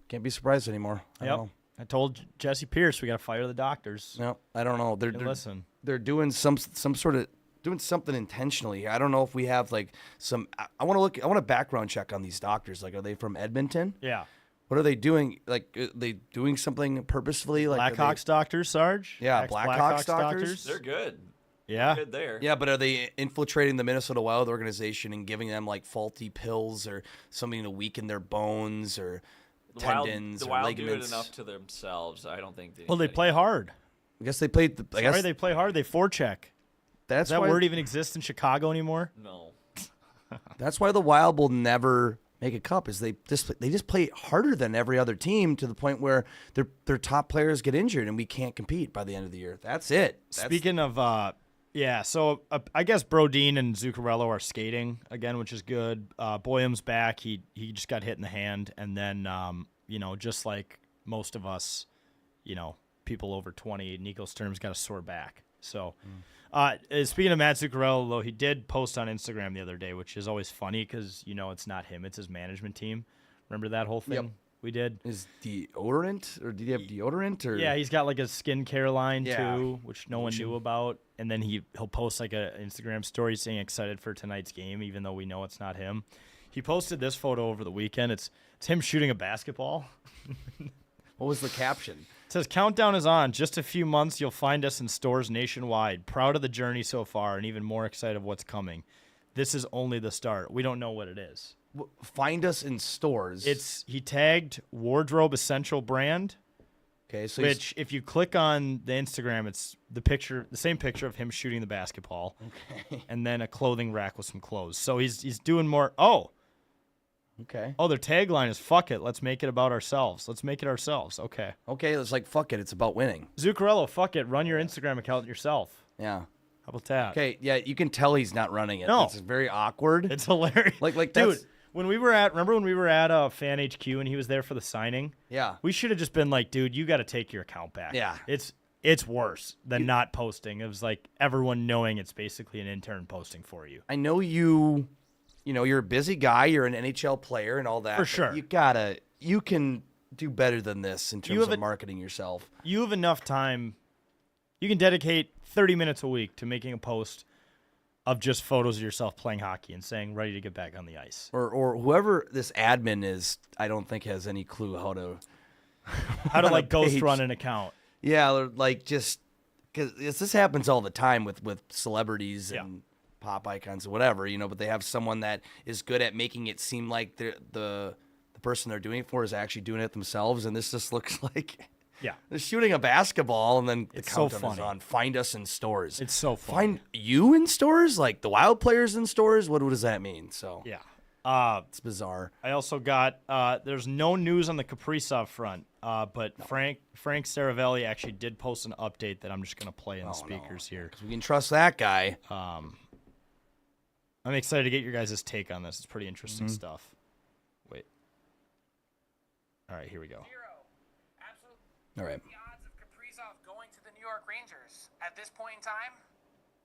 Can't be surprised anymore. I don't know. I told Jesse Pierce we got to fire the doctors. No, I don't know. They're Listen. they're doing some sort of doing something intentionally. I don't know if we have like some. I want a background check on these doctors. Like, are they from Edmonton? Yeah. What are they doing? Like, are they doing something purposefully? Like, are they- Blackhawks doctors, Sarge? Yeah, Ex-Blackhawks Blackhawks doctors. They're good. Yeah. Good there. Yeah, but are they infiltrating the Minnesota Wild organization and giving them like faulty pills or something to weaken their bones or tendons the or Wild do it ligaments? enough to themselves. I don't think. Well, they play hard. I guess they played. I guess They play hard. They forecheck. that's Does that why, word even exist in Chicago anymore? No. That's why the Wild will never make a cup. Is they just play harder than every other team to the point where their top players get injured and we can't compete by the end of the year. That's it. Speaking of, so I guess Brodeen and Zuccarello are skating again, which is good. Boyum's back. He just got hit in the hand, and then just like most of us, people over 20, Nico Sturm's got a sore back. So, speaking of Matt Zuccarello, though, he did post on Instagram the other day, which is always funny because it's not him, it's his management team. Remember that whole thing Yep. we did? is deodorant or did he have deodorant or Yeah, he's got like a skincare line Yeah. too, which no one knew about. And then he'll post like a Instagram story saying excited for tonight's game, even though we know it's not him. He posted this photo over the weekend. It's him shooting a basketball. What was the caption? It says countdown is on. Just a few months, you'll find us in stores nationwide. Proud of the journey so far, and even more excited of what's coming. This is only the start. We don't know what it is. Find us in stores. He tagged Wardrobe Essential Brand. okay. So Which, if you click on the Instagram, it's the same picture of him shooting the basketball, and then a clothing rack with some clothes. So he's doing more. okay. Their tagline is "Fuck it, let's make it about ourselves. Let's make it ourselves." Okay, Okay, it's like fuck it. It's about winning. Zuccarello, fuck it, run your Instagram account yourself. Yeah. How about that? Okay. Yeah, you can tell he's not running it. No. It's very awkward. It's hilarious. Like dude, that's- remember when we were at Fan HQ and he was there for the signing? yeah. We should have just been like, dude, you got to take your account back. Yeah. It's worse than not posting. It was like everyone knowing it's basically an intern posting for you. I know you're a busy guy. You're an NHL player and all that. For but sure. You can do better than this in terms of marketing yourself. You have enough time. You can dedicate 30 minutes a week to making a post of just photos of yourself playing hockey and saying ready to get back on the ice. Or whoever this admin is, I don't think has any clue how to like ghost page. run an account. Yeah, or like just because this happens all the time with celebrities and pop icons or whatever, but they have someone that is good at making it seem like the person they're doing it for is actually doing it themselves, and this just looks like they're shooting a basketball and then the countdown is on. Find us in stores. It's so funny. Find you in stores, like the Wild players in stores. What does that mean? So it's bizarre. I also got there's no news on the Kaprizov front, but Frank Saravelli actually did post an update that I'm just gonna play in the speakers here. 'Cause we can trust that guy. I'm excited to get your guys' take on this. It's pretty interesting stuff. Wait. All right, here we go. All right. The odds of Kaprizov going to the New York Rangers at this point in time?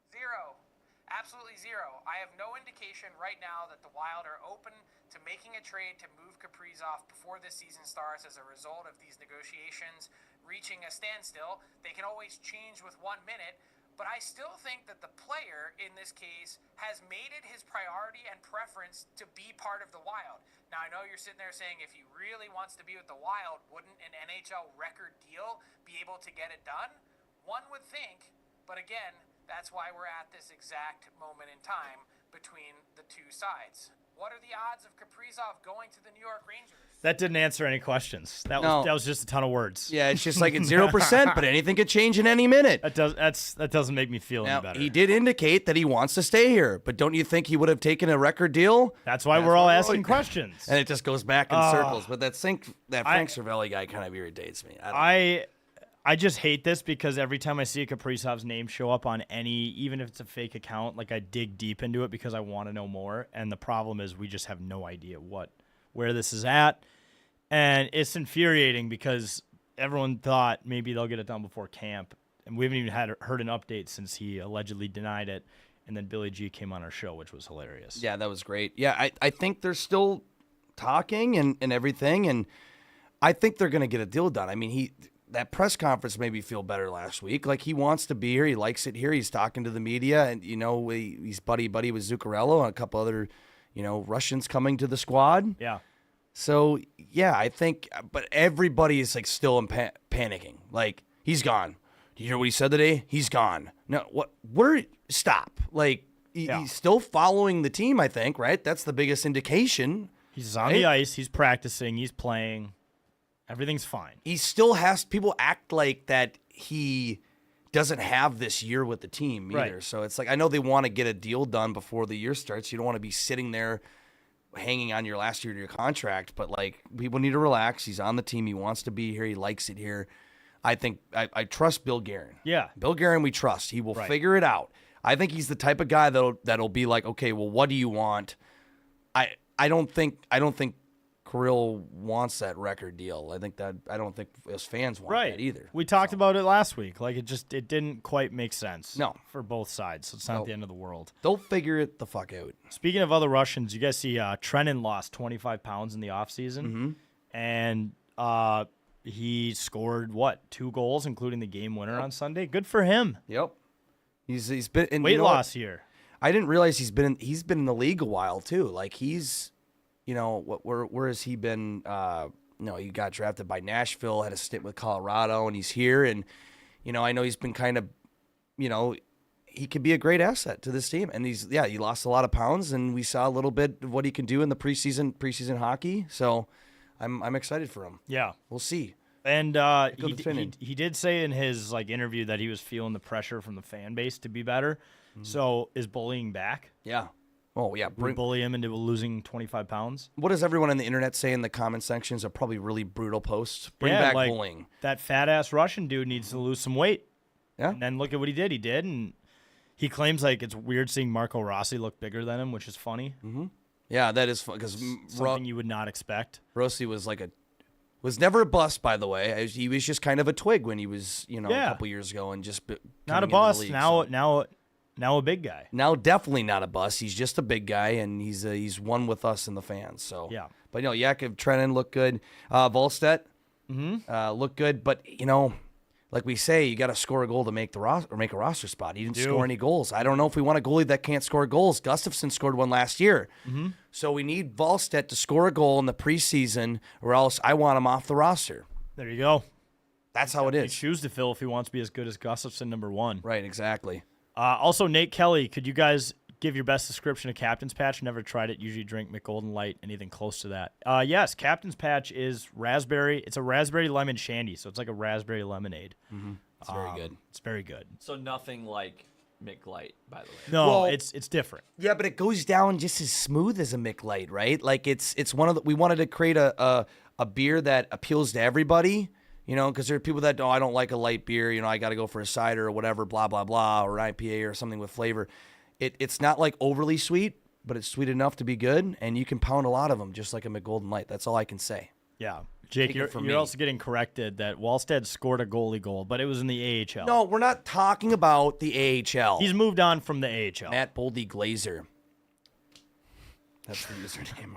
0. Absolutely 0. I have no indication right now that the Wild are open to making a trade to move Kaprizov before this season starts as a result of these negotiations reaching a standstill. They can always change with 1 minute, but I still think that the player in this case has made it his priority and preference to be part of the Wild. Now, I know you're sitting there saying if he really wants to be with the Wild, wouldn't an NHL record deal be able to get it done? One would think, but again, that's why we're at this exact moment in time between the two sides. What are the odds of Kaprizov going to the New York Rangers? That didn't answer any questions. That was just a ton of words. Yeah, it's just like it's 0%, but anything could change in any minute. That doesn't make me feel any better. He did indicate that he wants to stay here, but don't you think he would have taken a record deal? That's why we're all asking questions. And it just goes back in circles. But that Frank Cervelli guy kind of irritates me. I just hate this because every time I see a Kaprizov's name show up on even if it's a fake account, like I dig deep into it because I want to know more. And the problem is we just have no idea where this is at. And it's infuriating because everyone thought maybe they'll get it done before camp. And we haven't even heard an update since he allegedly denied it. And then Billy G came on our show, which was hilarious. Yeah, that was great. Yeah, I think they're still talking and everything. And I think they're going to get a deal done. I mean, that press conference made me feel better last week. Like, he wants to be here. He likes it here. He's talking to the media. And, he's buddy with Zuccarello and a couple other, Russians coming to the squad. Yeah. So, yeah, I think – but everybody is, like, still panicking. Like, he's gone. Do you hear what he said today? He's gone. No, what? Stop. Like, he's still following the team, I think, right? That's the biggest indication. He's on the ice. He's practicing. He's playing. Everything's fine. He still has – people act like that he doesn't have this year with the team either. Right. So, it's like I know they want to get a deal done before the year starts. You don't want to be sitting there hanging on your last year of your contract. But, like, people need to relax. He's on the team. He wants to be here. He likes it here. I think I trust Bill Guerin. Yeah. Bill Guerin we trust. He will figure it out. I think he's the type of guy that'll be like, okay, well, what do you want? I don't think Kirill wants that record deal. I don't think us fans want that either. We talked about it last week. Like, it didn't quite make sense. No. For both sides. So it's not the end of the world. They'll figure it the fuck out. Speaking of other Russians, you guys see Trenin lost 25 pounds in the offseason. And he scored 2 goals, including the game winner on Sunday. Good for him. Yep. He's been in weight loss here. I didn't realize he's been in the league a while too. Like, he's where has he been? He got drafted by Nashville, had a stint with Colorado, and he's here. And I know he's been kind of, he could be a great asset to this team. And he lost a lot of pounds, and we saw a little bit of what he can do in the preseason hockey. So I'm excited for him. Yeah, we'll see. And he did say in his interview that he was feeling the pressure from the fan base to be better. So is bullying back? Yeah. Oh, yeah. We bully him into losing 25 pounds. What does everyone on the internet say in the comment sections are probably really brutal posts? Bring back bullying. That fat-ass Russian dude needs to lose some weight. Yeah. And then look at what he did. He did, and he claims it's weird seeing Marco Rossi look bigger than him, which is funny. Mm-hmm. Yeah, that is fun because something you would not expect. Rossi was was never a bust, by the way. He was just kind of a twig when he was, a couple years ago, and just not a bust. Now a big guy. Now definitely not a bust. He's just a big guy, and he's one with us and the fans. So yeah. But Yakov, Trenin looked good. Volstead, Look good, but like we say, you got to score a goal to make the roster or make a roster spot. He didn't score any goals. I don't know if we want a goalie that can't score goals. Gustafsson scored one last year, so we need Wallstedt to score a goal in the preseason, or else I want him off the roster. There you go. That's how it Big is. shoes to fill if he wants to be as good as Gustafsson, number 1. Right, exactly. Also, Nate Kelly, could you guys give your best description of Captain's Patch? Never tried it. Usually drink McGolden Light, anything close to that. Yes, Captain's Patch is raspberry. It's a raspberry lemon shandy, so it's like a raspberry lemonade. It's very good. It's very good. So nothing like McLight, by the way. No, Well- it's different. Yeah, but it goes down just as smooth as a Mick right? Like it's one of the, we wanted to create a beer that appeals to everybody. Because there are people that, I don't like a light beer. I got to go for a cider or whatever, blah, blah, blah, or IPA or something with flavor. It's not like overly sweet, but it's sweet enough to be good, and you can pound a lot of them just like a McGolden Light. That's all I can say. Yeah. Jake, Take it you're from me. also getting corrected that Wallstedt scored a goalie goal, but it was in the AHL. No, we're not talking about the AHL. He's moved on from the AHL. Matt Boldy Glazer. That's the username.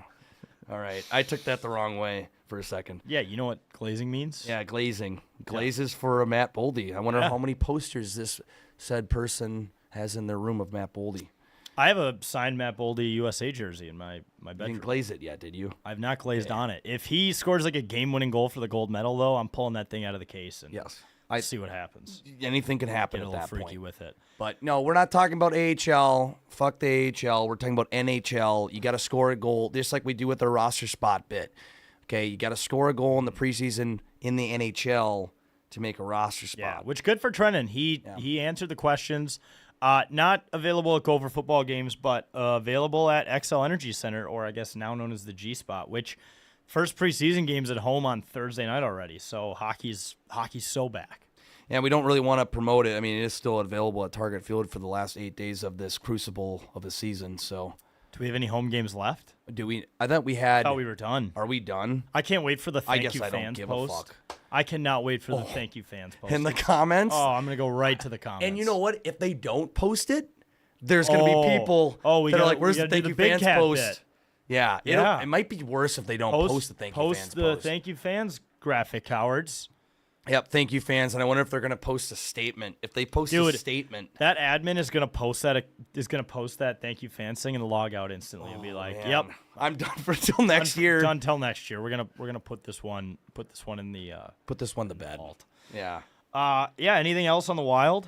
All right. I took that the wrong way for a second. Yeah, you know what glazing means? Yeah, glazing. Glazes for a Matt Boldy. I wonder how many posters this said person has in their room of Matt Boldy. I have a signed Matt Boldy USA jersey in my You bedroom. didn't glaze it yet, did you? I've not glazed on it. If he scores like a game-winning goal for the gold medal, though, I'm pulling that thing out of the case and Yes. see what happens. Anything can happen Get a at little that freaky point. with it. But no, we're not talking about AHL. Fuck the AHL. We're talking about NHL. You got to score a goal, just like we do with our roster spot bit. Okay, you got to score a goal in the preseason in the NHL to make a roster spot. Yeah, which good for Trennan. He answered the questions. Not available at Gopher football games, but available at XL Energy Center, or I guess now known as the G Spot, which first preseason game's at home on Thursday night already. So hockey's so back. Yeah, we don't really want to promote it. I mean, it is still available at Target Field for the last 8 days of this crucible of the season. So, Do we have any home games left? do we? I thought we had. I thought we were done. Are we done? I can't wait for the I thank guess you I don't fans give a post. fuck. I cannot wait for the thank you fans post. In the comments. Oh, I'm gonna go right to the comments. And you know what? If they don't post it, there's going to be people we that are gotta- like, "Where's we the gotta thank do you the big fans cat post?" bit. Yeah, Yeah. It might be worse if they don't post the thank you fans the post. thank you fans graphic, cowards. Yep, thank you fans. And I wonder if they're going to post a statement. If they post a Dude. statement, That admin is gonna post that thank you fans thing and log out instantly and be like, man, "Yep, I'm done for till next year. done till next year. We're gonna put this one in the Put this one to bed. vault." Yeah. Yeah. Anything else on the Wild?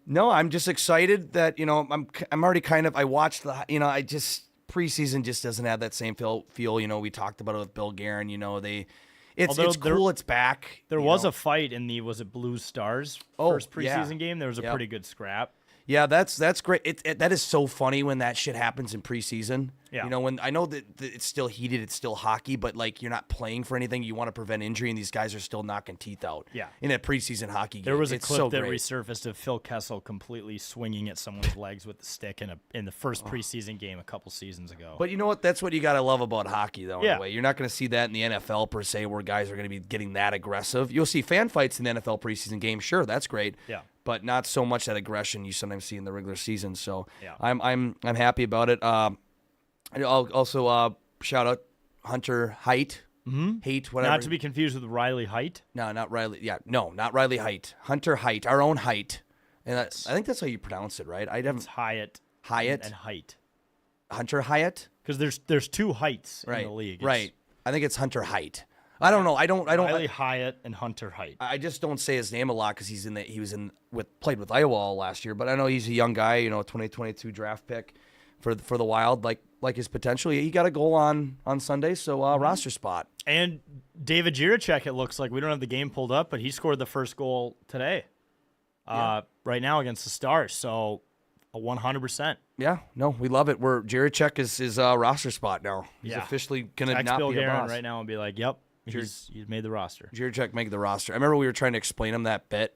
No, I'm just excited that I'm already kind of I watched the I just preseason just doesn't have that same feel. We talked about it with Bill Guerin. It's Although cool. It's back. There was a fight in the was it Blues Stars first preseason yeah. game. There was a Yep. pretty good scrap. Yeah, that's great. That is so funny when that shit happens in preseason. Yeah. When I know that it's still heated, it's still hockey, but like you're not playing for anything. You want to prevent injury, and these guys are still knocking teeth out. Yeah. In a preseason hockey game, There was a it's clip so that great. resurfaced of Phil Kessel completely swinging at someone's legs with the stick in the first preseason game a couple seasons ago. But you know what? That's what you got to love about hockey, though. In Yeah. a way, you're not going to see that in the NFL per se, where guys are going to be getting that aggressive. You'll see fan fights in the NFL preseason game. Sure, that's great. Yeah. But not so much that aggression you sometimes see in the regular season. So Yeah. I'm happy about it. I'll also shout out Hunter Height. Mm-hmm. Hate whatever. Not to be confused with Riley Height. No, not Riley. Yeah, no, not Riley Height. Hunter Height, our own Height. And I think that's how you pronounce it, right? I It's haven't Hyatt Hyatt. and Height. Hunter Hyatt. Because there's two heights Right. in the league. It's Right. I think it's Hunter Height. I don't know. I don't. Riley Hyatt and Hunter Height. I just don't say his name a lot because played with Iowa all last year. But I know he's a young guy, 2022 draft pick for the Wild, like his potential. He got a goal on Sunday, so roster spot. And David Jiricek, it looks like we don't have the game pulled up, but he scored the first goal today. Right now against the Stars, so a 100%. Yeah, no, we love it. Jiricek is roster spot now. He's Yeah. officially gonna Text not Bill be a Guerin boss. right now and be like, "Yep, he's made the roster." Jiricek make the roster. I remember we were trying to explain him that bit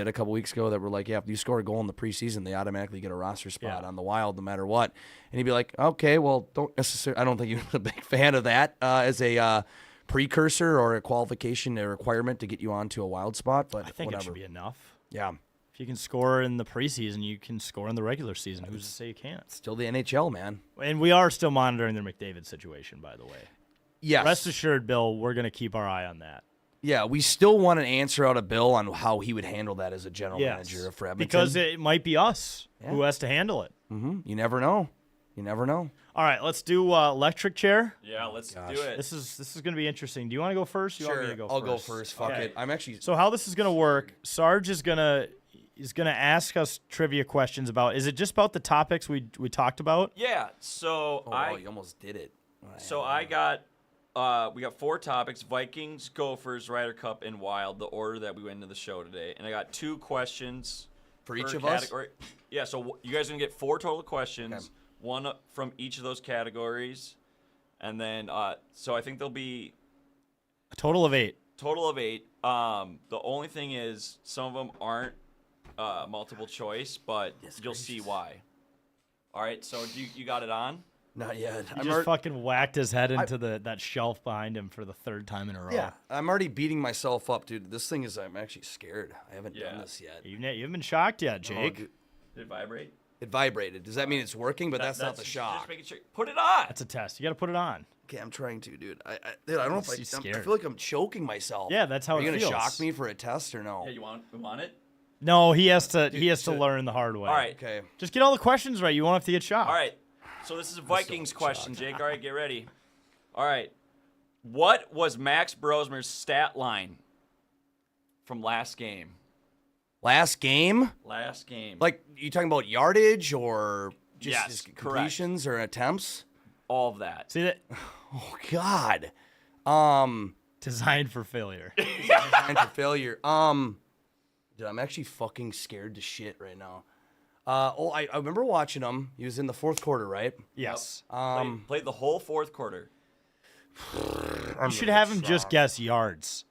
a couple weeks ago that we're like, yeah, if you score a goal in the preseason, they automatically get a roster spot Yeah. on the Wild no matter what. And he'd be like, okay, well, I don't think he was a big fan of that as a precursor or a qualification, a requirement to get you onto a Wild spot. But I think whatever. it should be enough. Yeah, If you can score in the preseason, you can score in the regular season. Who's to say you can't? still the NHL, man. And we are still monitoring the McDavid situation, by the way. Yes. Rest assured, Bill, we're going to keep our eye on that. Yeah, we still want an answer out of Bill on how he would handle that as a general manager for Edmonton. Because it might be us who has to handle it. You never know. You never know. All right, let's do electric chair. Yeah, let's do it. This is going to be interesting. Do you want to go first? Do you want me to go I'll first? go first. Fuck Okay. it. I'm actually. So how this is going to work? Sarge is gonna ask us trivia questions about. Is it just about the topics we talked about? Yeah. So wow, you almost did it. I got we got 4 topics: Vikings, Gophers, Ryder Cup, and Wild. The order that we went into the show today, and I got 2 questions For each per of us? category. Yeah. So you guys are gonna get 4 total questions, one from each of those categories, and then so I think there'll be A total of 8. total of 8. The only thing is some of them aren't multiple choice, but you'll see why. All right. So you got it on? Not yet. He just fucking whacked his head into that shelf behind him for the 3rd time in a row. Yeah, I'm already beating myself up, dude. This thing is, I'm actually scared. I haven't done Yeah. this yet. You haven't been shocked yet, Jake. dude. Did it vibrate? It vibrated. Does that mean it's working? But that's not the shock. Just making sure. Put it on. That's a test. You got to put it on. Okay, I'm trying to, dude. Dude, I don't know if He's I scared. feel like I'm choking myself. Yeah, that's how Are it you gonna feels. shock me for a test or no? Yeah, you want it? No, he has to learn the hard way. All right. Okay. Just get all the questions right. You won't have to get shocked. All right. So this is a Vikings question, Jake. All right, get ready. All right. What was Max Brosmer's stat line from last game? Last game? Last game. Like, you talking about yardage or Yes, just correct. completions or attempts? all of that. See that? Oh God. Designed for failure. Designed for failure. Dude, I'm actually fucking scared to shit right now. I remember watching him. He was in the 4th quarter, right? Yes. Played the whole 4th quarter. You should have him just guess yards.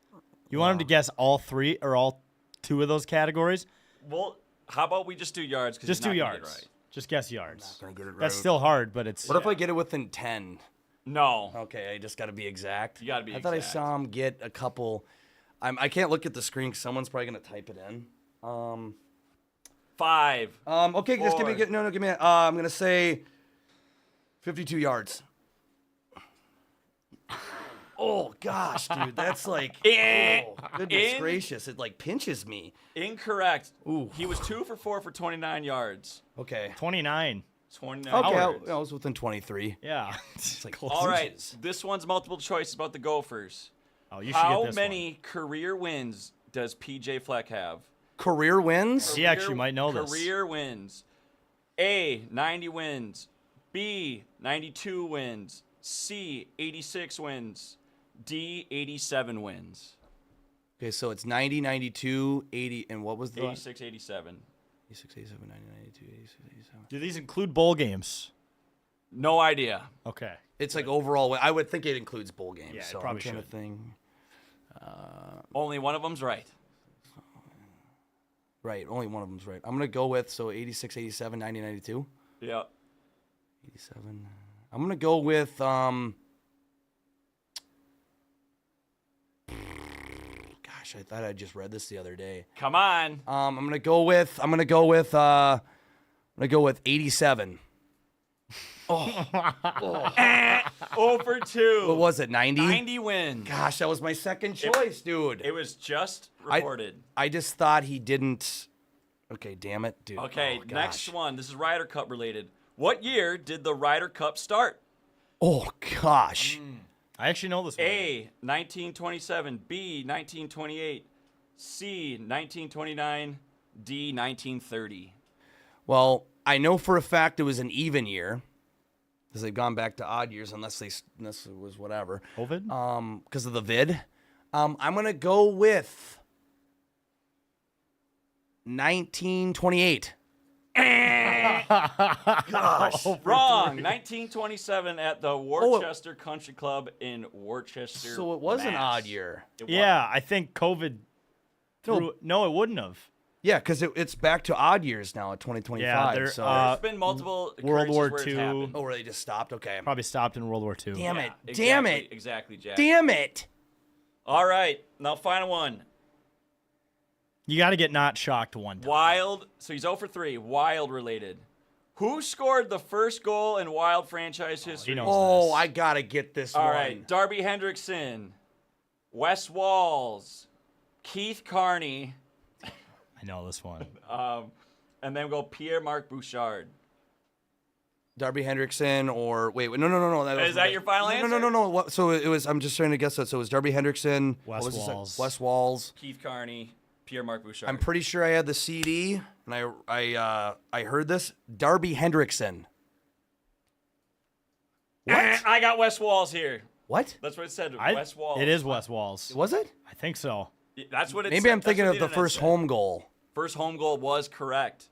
You want him to guess all 3 or all 2 of those categories? Well, how about we just do yards? 'Cause Just he's do not gonna get it yards. right. Just guess yards. Gonna get it That's right. still hard, but it's What if I get it within 10? No. Okay, I just got to be exact. You gotta be I thought exact. I saw him get a couple. I can't look at the screen 'cause someone's probably gonna type it in. 5. Okay, just give me. 4. No, give me. I'm gonna say 52 yards. Oh gosh, dude, that's like. Oh, goodness gracious, it like pinches me. Incorrect. He was 2 for 4 for 29 yards. Okay. 29. 29 Okay, yards. I was within 23. Yeah. It's like All right. inches. This one's multiple choice about the Gophers. Oh, you should How get this many career wins does PJ Fleck have? Career wins. One. He actually might know this. Career wins. A, 90 wins. B, 92 wins. C, 86 wins. D, 87 wins. Okay, so it's 90, 92, 80, and what was the 86, 87. 86, 87, 90, 92, 86, 87. Do these include bowl games? No idea. Okay. It's like overall. I would think it includes bowl games. Yeah, it so probably I'm trying should. to think. Only one of them's right. Right, only one of them's right. I'm gonna go with 86, 87, 90, 92. Yep. 87. I'm gonna go with Gosh, I thought I just read this the other day. Come on. I'm gonna go with 87. 0 for 2. What was it? 90? 90 wins. Gosh, that was my second choice, dude. It was just reported. I just thought he didn't. Okay, damn it, dude. Okay, Oh, next gosh. one. This is Ryder Cup related. What year did the Ryder Cup start? Oh gosh. I actually know this one. A, 1927. B, 1928. C, 1929. D, 1930. Well, I know for a fact it was an even year, because they've gone back to odd years unless it was whatever. COVID? Because of the vid. I'm gonna go with 1928. Gosh. Wrong. 1927 at the Worcester Country Club in Worcester. So it was an Mass. odd year. It was. Yeah, I think COVID. No, it wouldn't have. Yeah, because it's back to odd years now at 2025. Yeah, they're, so. There's been multiple World occurrences War where it's II. happened. Oh, where they just stopped? Okay. Probably stopped in World War II. Damn Yeah, it. exactly, Damn it. Exactly, Jack. Damn it. All right. Now, final one. You got to get not shocked one time. Wild. So he's 0 for 3. Wild related. Who scored the first goal in Wild franchise history? knows Oh, this. I gotta get this All one. right. Darby Hendrickson. Wes Walls, Keith Carney, I know this one. and then we'll go Pierre-Marc Bouchard. Darby Hendrickson or no. Is that your final answer? No. What, so it was. I'm just trying to guess that. So it was Darby Hendrickson, Wes what was his name? Walls. Wes Walls. Keith Carney, Pierre-Marc Bouchard. I'm pretty sure I had the CD and I heard this. Darby Hendrickson. I got Wes Walls here. What That's what it said. I- Wes Walls. It is Wes Walls. was it? I think so. That's what it Maybe said. I'm thinking That's of what the internet first said. home goal. First home goal was correct.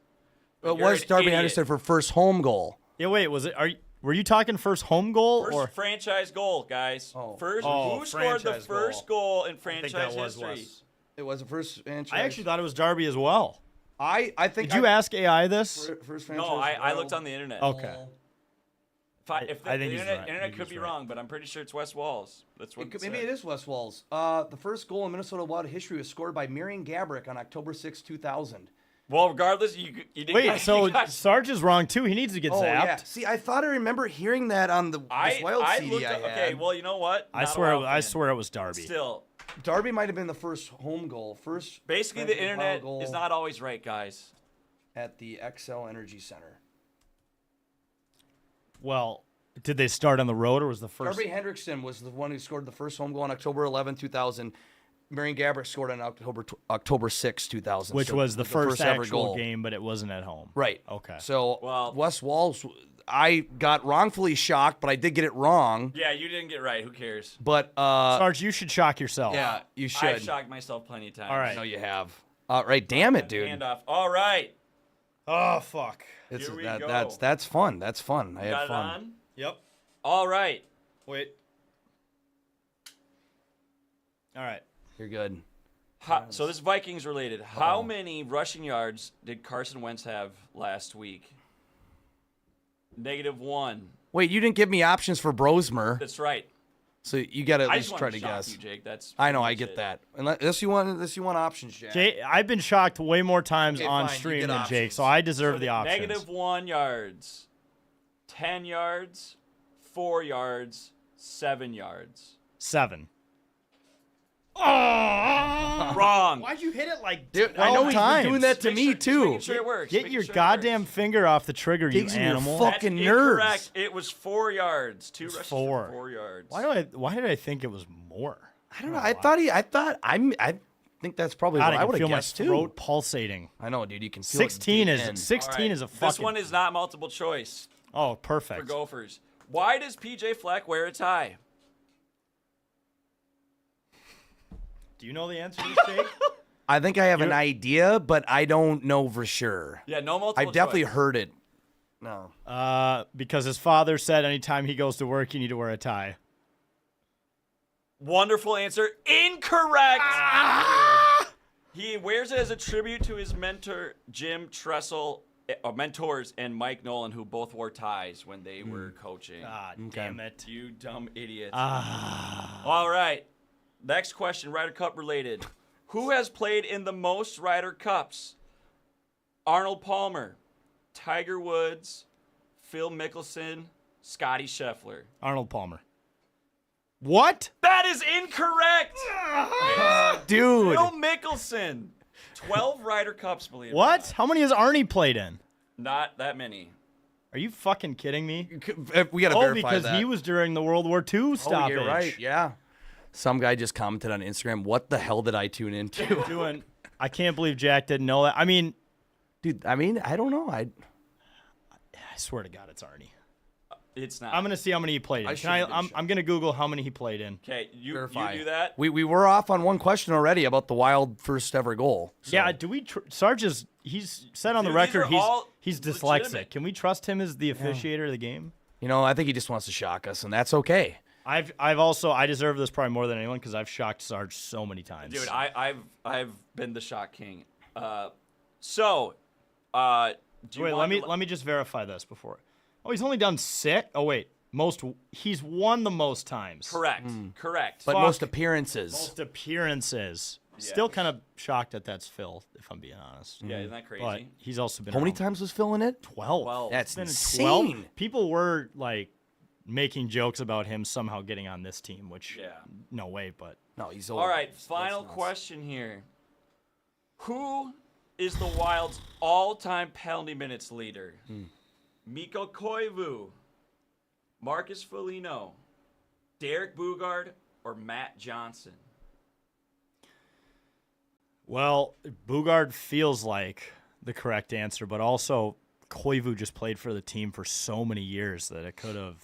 It You're was an Darby idiot. Henderson for first home goal. Yeah, wait, were you talking first home goal First or franchise goal, guys. Oh. First, Oh, who scored the franchise first goal in franchise history? Wes. It was the first franchise. I actually thought it was Darby as well. I think Did you ask AI this? first franchise. No, I looked on the internet. Okay. If the, I think the he's internet, right. internet I think could he's be right. wrong, but I'm pretty sure it's Wes Walls. That's what Maybe it is Wes Walls. The first goal in Minnesota Wild history was scored by Marian Gaborik on October 6, 2000. Well, regardless, you didn't. Wait, you so got- Sarge is wrong too. He needs to get Oh, zapped. yeah. See, I thought I remember hearing that on this Wild CD looked I up, had. okay, well, you know what? I Not a swear, Wild I fan. swear it was Darby. Still, Darby might have been the first home goal. First basically, the franchise Wild internet goal is not always right, guys. at the XL Energy Center. Well, did they start on the road or was the first? Darby Hendrickson was the one who scored the first home goal on October 11, 2000. Marian Gaborik scored on October 6, 2000. Which so was the first ever actual goal. game, but it wasn't at home. Right. Okay. So Well- Wes Walls, I got wrongfully shocked, but I did get it wrong. Yeah, you didn't get it right. Who cares? But Sarge, you should shock yourself. yeah, you should. I've shocked myself plenty of times. All right. I know you have. Right, damn it, dude. Hand off. All right. Oh fuck. It's, Here we that, go. that's fun. That's fun. I had Got it fun. on? Yep. All right. Wait. All right. You're good. So this is Vikings related. How many rushing yards did Carson Wentz have last week? -1. Wait, you didn't give me options for Brosmer, That's right. so you got to at I least just try wanted to to shock guess. you, Jake. That's I know, I pretty get much it. that. Unless you want options, Jack. Jay, I've been shocked way more times Okay, on fine, you stream get than Jake, options. so I deserve the options. -1 yards, 10 yards, 4 yards, 7 yards. 7. Wrong. Why'd you hit it like Dude, 12 I know he's times? been doing that to Make me sure- just too. making sure it works. Get making your sure it goddamn works. finger off the trigger, you Digs in your animal. fuck- That's fucking nerves. incorrect. It was 4 yards. 2 rushes for 4. 4 yards. Why did I think it was more? I don't know. I think that's probably God, what I I can would feel have my guessed too. throat pulsating. I know, dude. You can feel 16 it is deep in. 16 All right, is a fucking. This one is not multiple choice Oh, for perfect. Gophers. Why does PJ Fleck wear a tie? Do you know the answer to this, Jake? I think I have an idea, but I don't know for sure. Yeah, no multiple I've definitely choice. heard it. No. Because his father said anytime he goes to work, you need to wear a tie. Wonderful answer. Incorrect. He wears it as a tribute to his mentor, Jim Tressel, mentors, and Mike Nolan, who both wore ties when they were coaching. Ah, damn it. You dumb idiot. Ah. All right. Next question, Ryder Cup related. Who has played in the most Ryder Cups? Arnold Palmer, Tiger Woods, Phil Mickelson, Scotty Scheffler. Arnold Palmer. What? That is incorrect. Dude. Phil Mickelson. 12 Ryder Cups, believe it or What? not. How many has Arnie played in? Not that many. Are you fucking kidding me? We got to Oh, verify because that. he was during the World War II Oh, stoppage. you're right. Yeah. Some guy just commented on Instagram, what the hell did I tune into? Doing. I can't believe Jack didn't know that. I mean, Dude, I mean, I don't know. I swear to God, it's Arnie. It's not. I'm gonna see how many he played in. I Can I? should've been I'm gonna Google how many he played in. Okay, you Verify. do that. We were off on one question already about the Wild first ever goal. So. Yeah. Do we? Sarge is. He's said on the Dude, these record are all he's dyslexic. legitimate. Can we trust him as the officiator of the game? You know, I think he just wants to shock us, and that's okay. I deserve this probably more than anyone because I've shocked Sarge so many times. Dude, I've been the shock king. Do you Wait, want let me just verify this before. Oh, he's only done 6. Oh wait, he's won the most times. Correct. Correct. But Fuck. most appearances. Most appearances. Still kind of shocked that that's Phil, if I'm being honest. yeah, isn't that crazy? But he's also been How many around times was Phil in it? 12. 12. That's It's been 12. insane. People were like making jokes about him somehow getting on this team, which Yeah. no way, but No, he's old. All right, That's final nuts. question here. Who is the Wild's all-time penalty minutes leader? Mikko Koivu, Marcus Foligno, Derek Bugard, or Matt Johnson? Well, Bugard feels like the correct answer, but also Koivu just played for the team for so many years that it could have.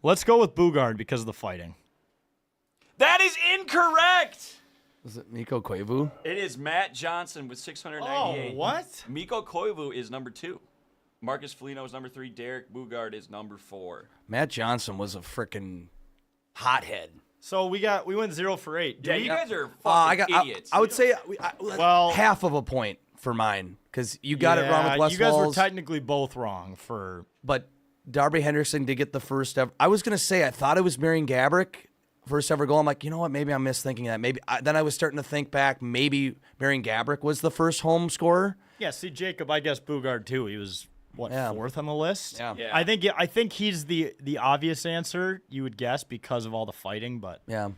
Let's go with Bugard because of the fighting. That is incorrect. Was it Mikko Koivu? It is Matt Johnson with 698. what? Mikko Koivu is number 2. Marcus Foligno is number 3. Derek Bugard is number 4. Matt Johnson was a freaking hothead. So we went 0 for 8. Yeah, you guys are fucking idiots. I would say Well- half of a point for mine because you got it wrong with Wes You guys were Walls, technically both wrong for. but Darby Henderson did get the first ever. I was gonna say I thought it was Marian Gaborik first ever goal. I'm like, you know what? Maybe I'm misthinking that. Then I was starting to think back. Maybe Marian Gaborik was the first home scorer. Yeah, see, Jacob, I guess Bugard too. He was Yeah. 4th on the list. Yeah. Yeah. I think he's the obvious answer you would guess because of all the fighting, but Yeah.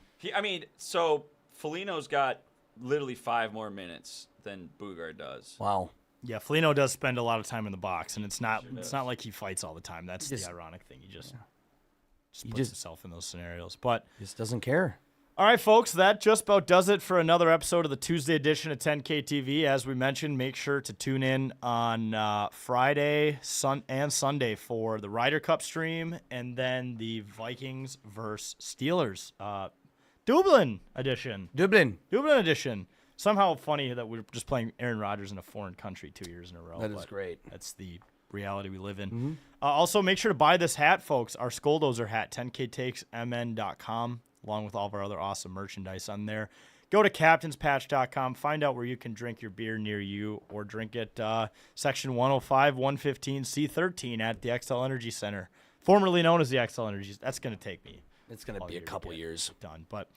So Foligno's got literally 5 more minutes than Bugard does. Wow. yeah, Foligno does spend a lot of time in the box, and it's not does. like he fights all the time. That's just- the ironic thing. He just puts just- himself in those scenarios. But Just doesn't care. all right, folks, that just about does it for another episode of the Tuesday edition of 10K TV. As we mentioned, make sure to tune in on Friday and Sunday for the Ryder Cup stream and then the Vikings versus Steelers Dublin edition. Dublin. Somehow funny that we're just playing Aaron Rodgers in a foreign country 2 years in a row. That is but great. That's the reality we live in. Also, make sure to buy this hat, folks. Our Skoldozer hat, 10ktakesmn.com, along with all of our other awesome merchandise on there. Go to captainspatch.com. Find out where you can drink your beer near you or drink it section 105, 115, C13 at the XL Energy Center, formerly known as the XL Energy. That's going to take me It's gonna all be a year to couple get years. done. But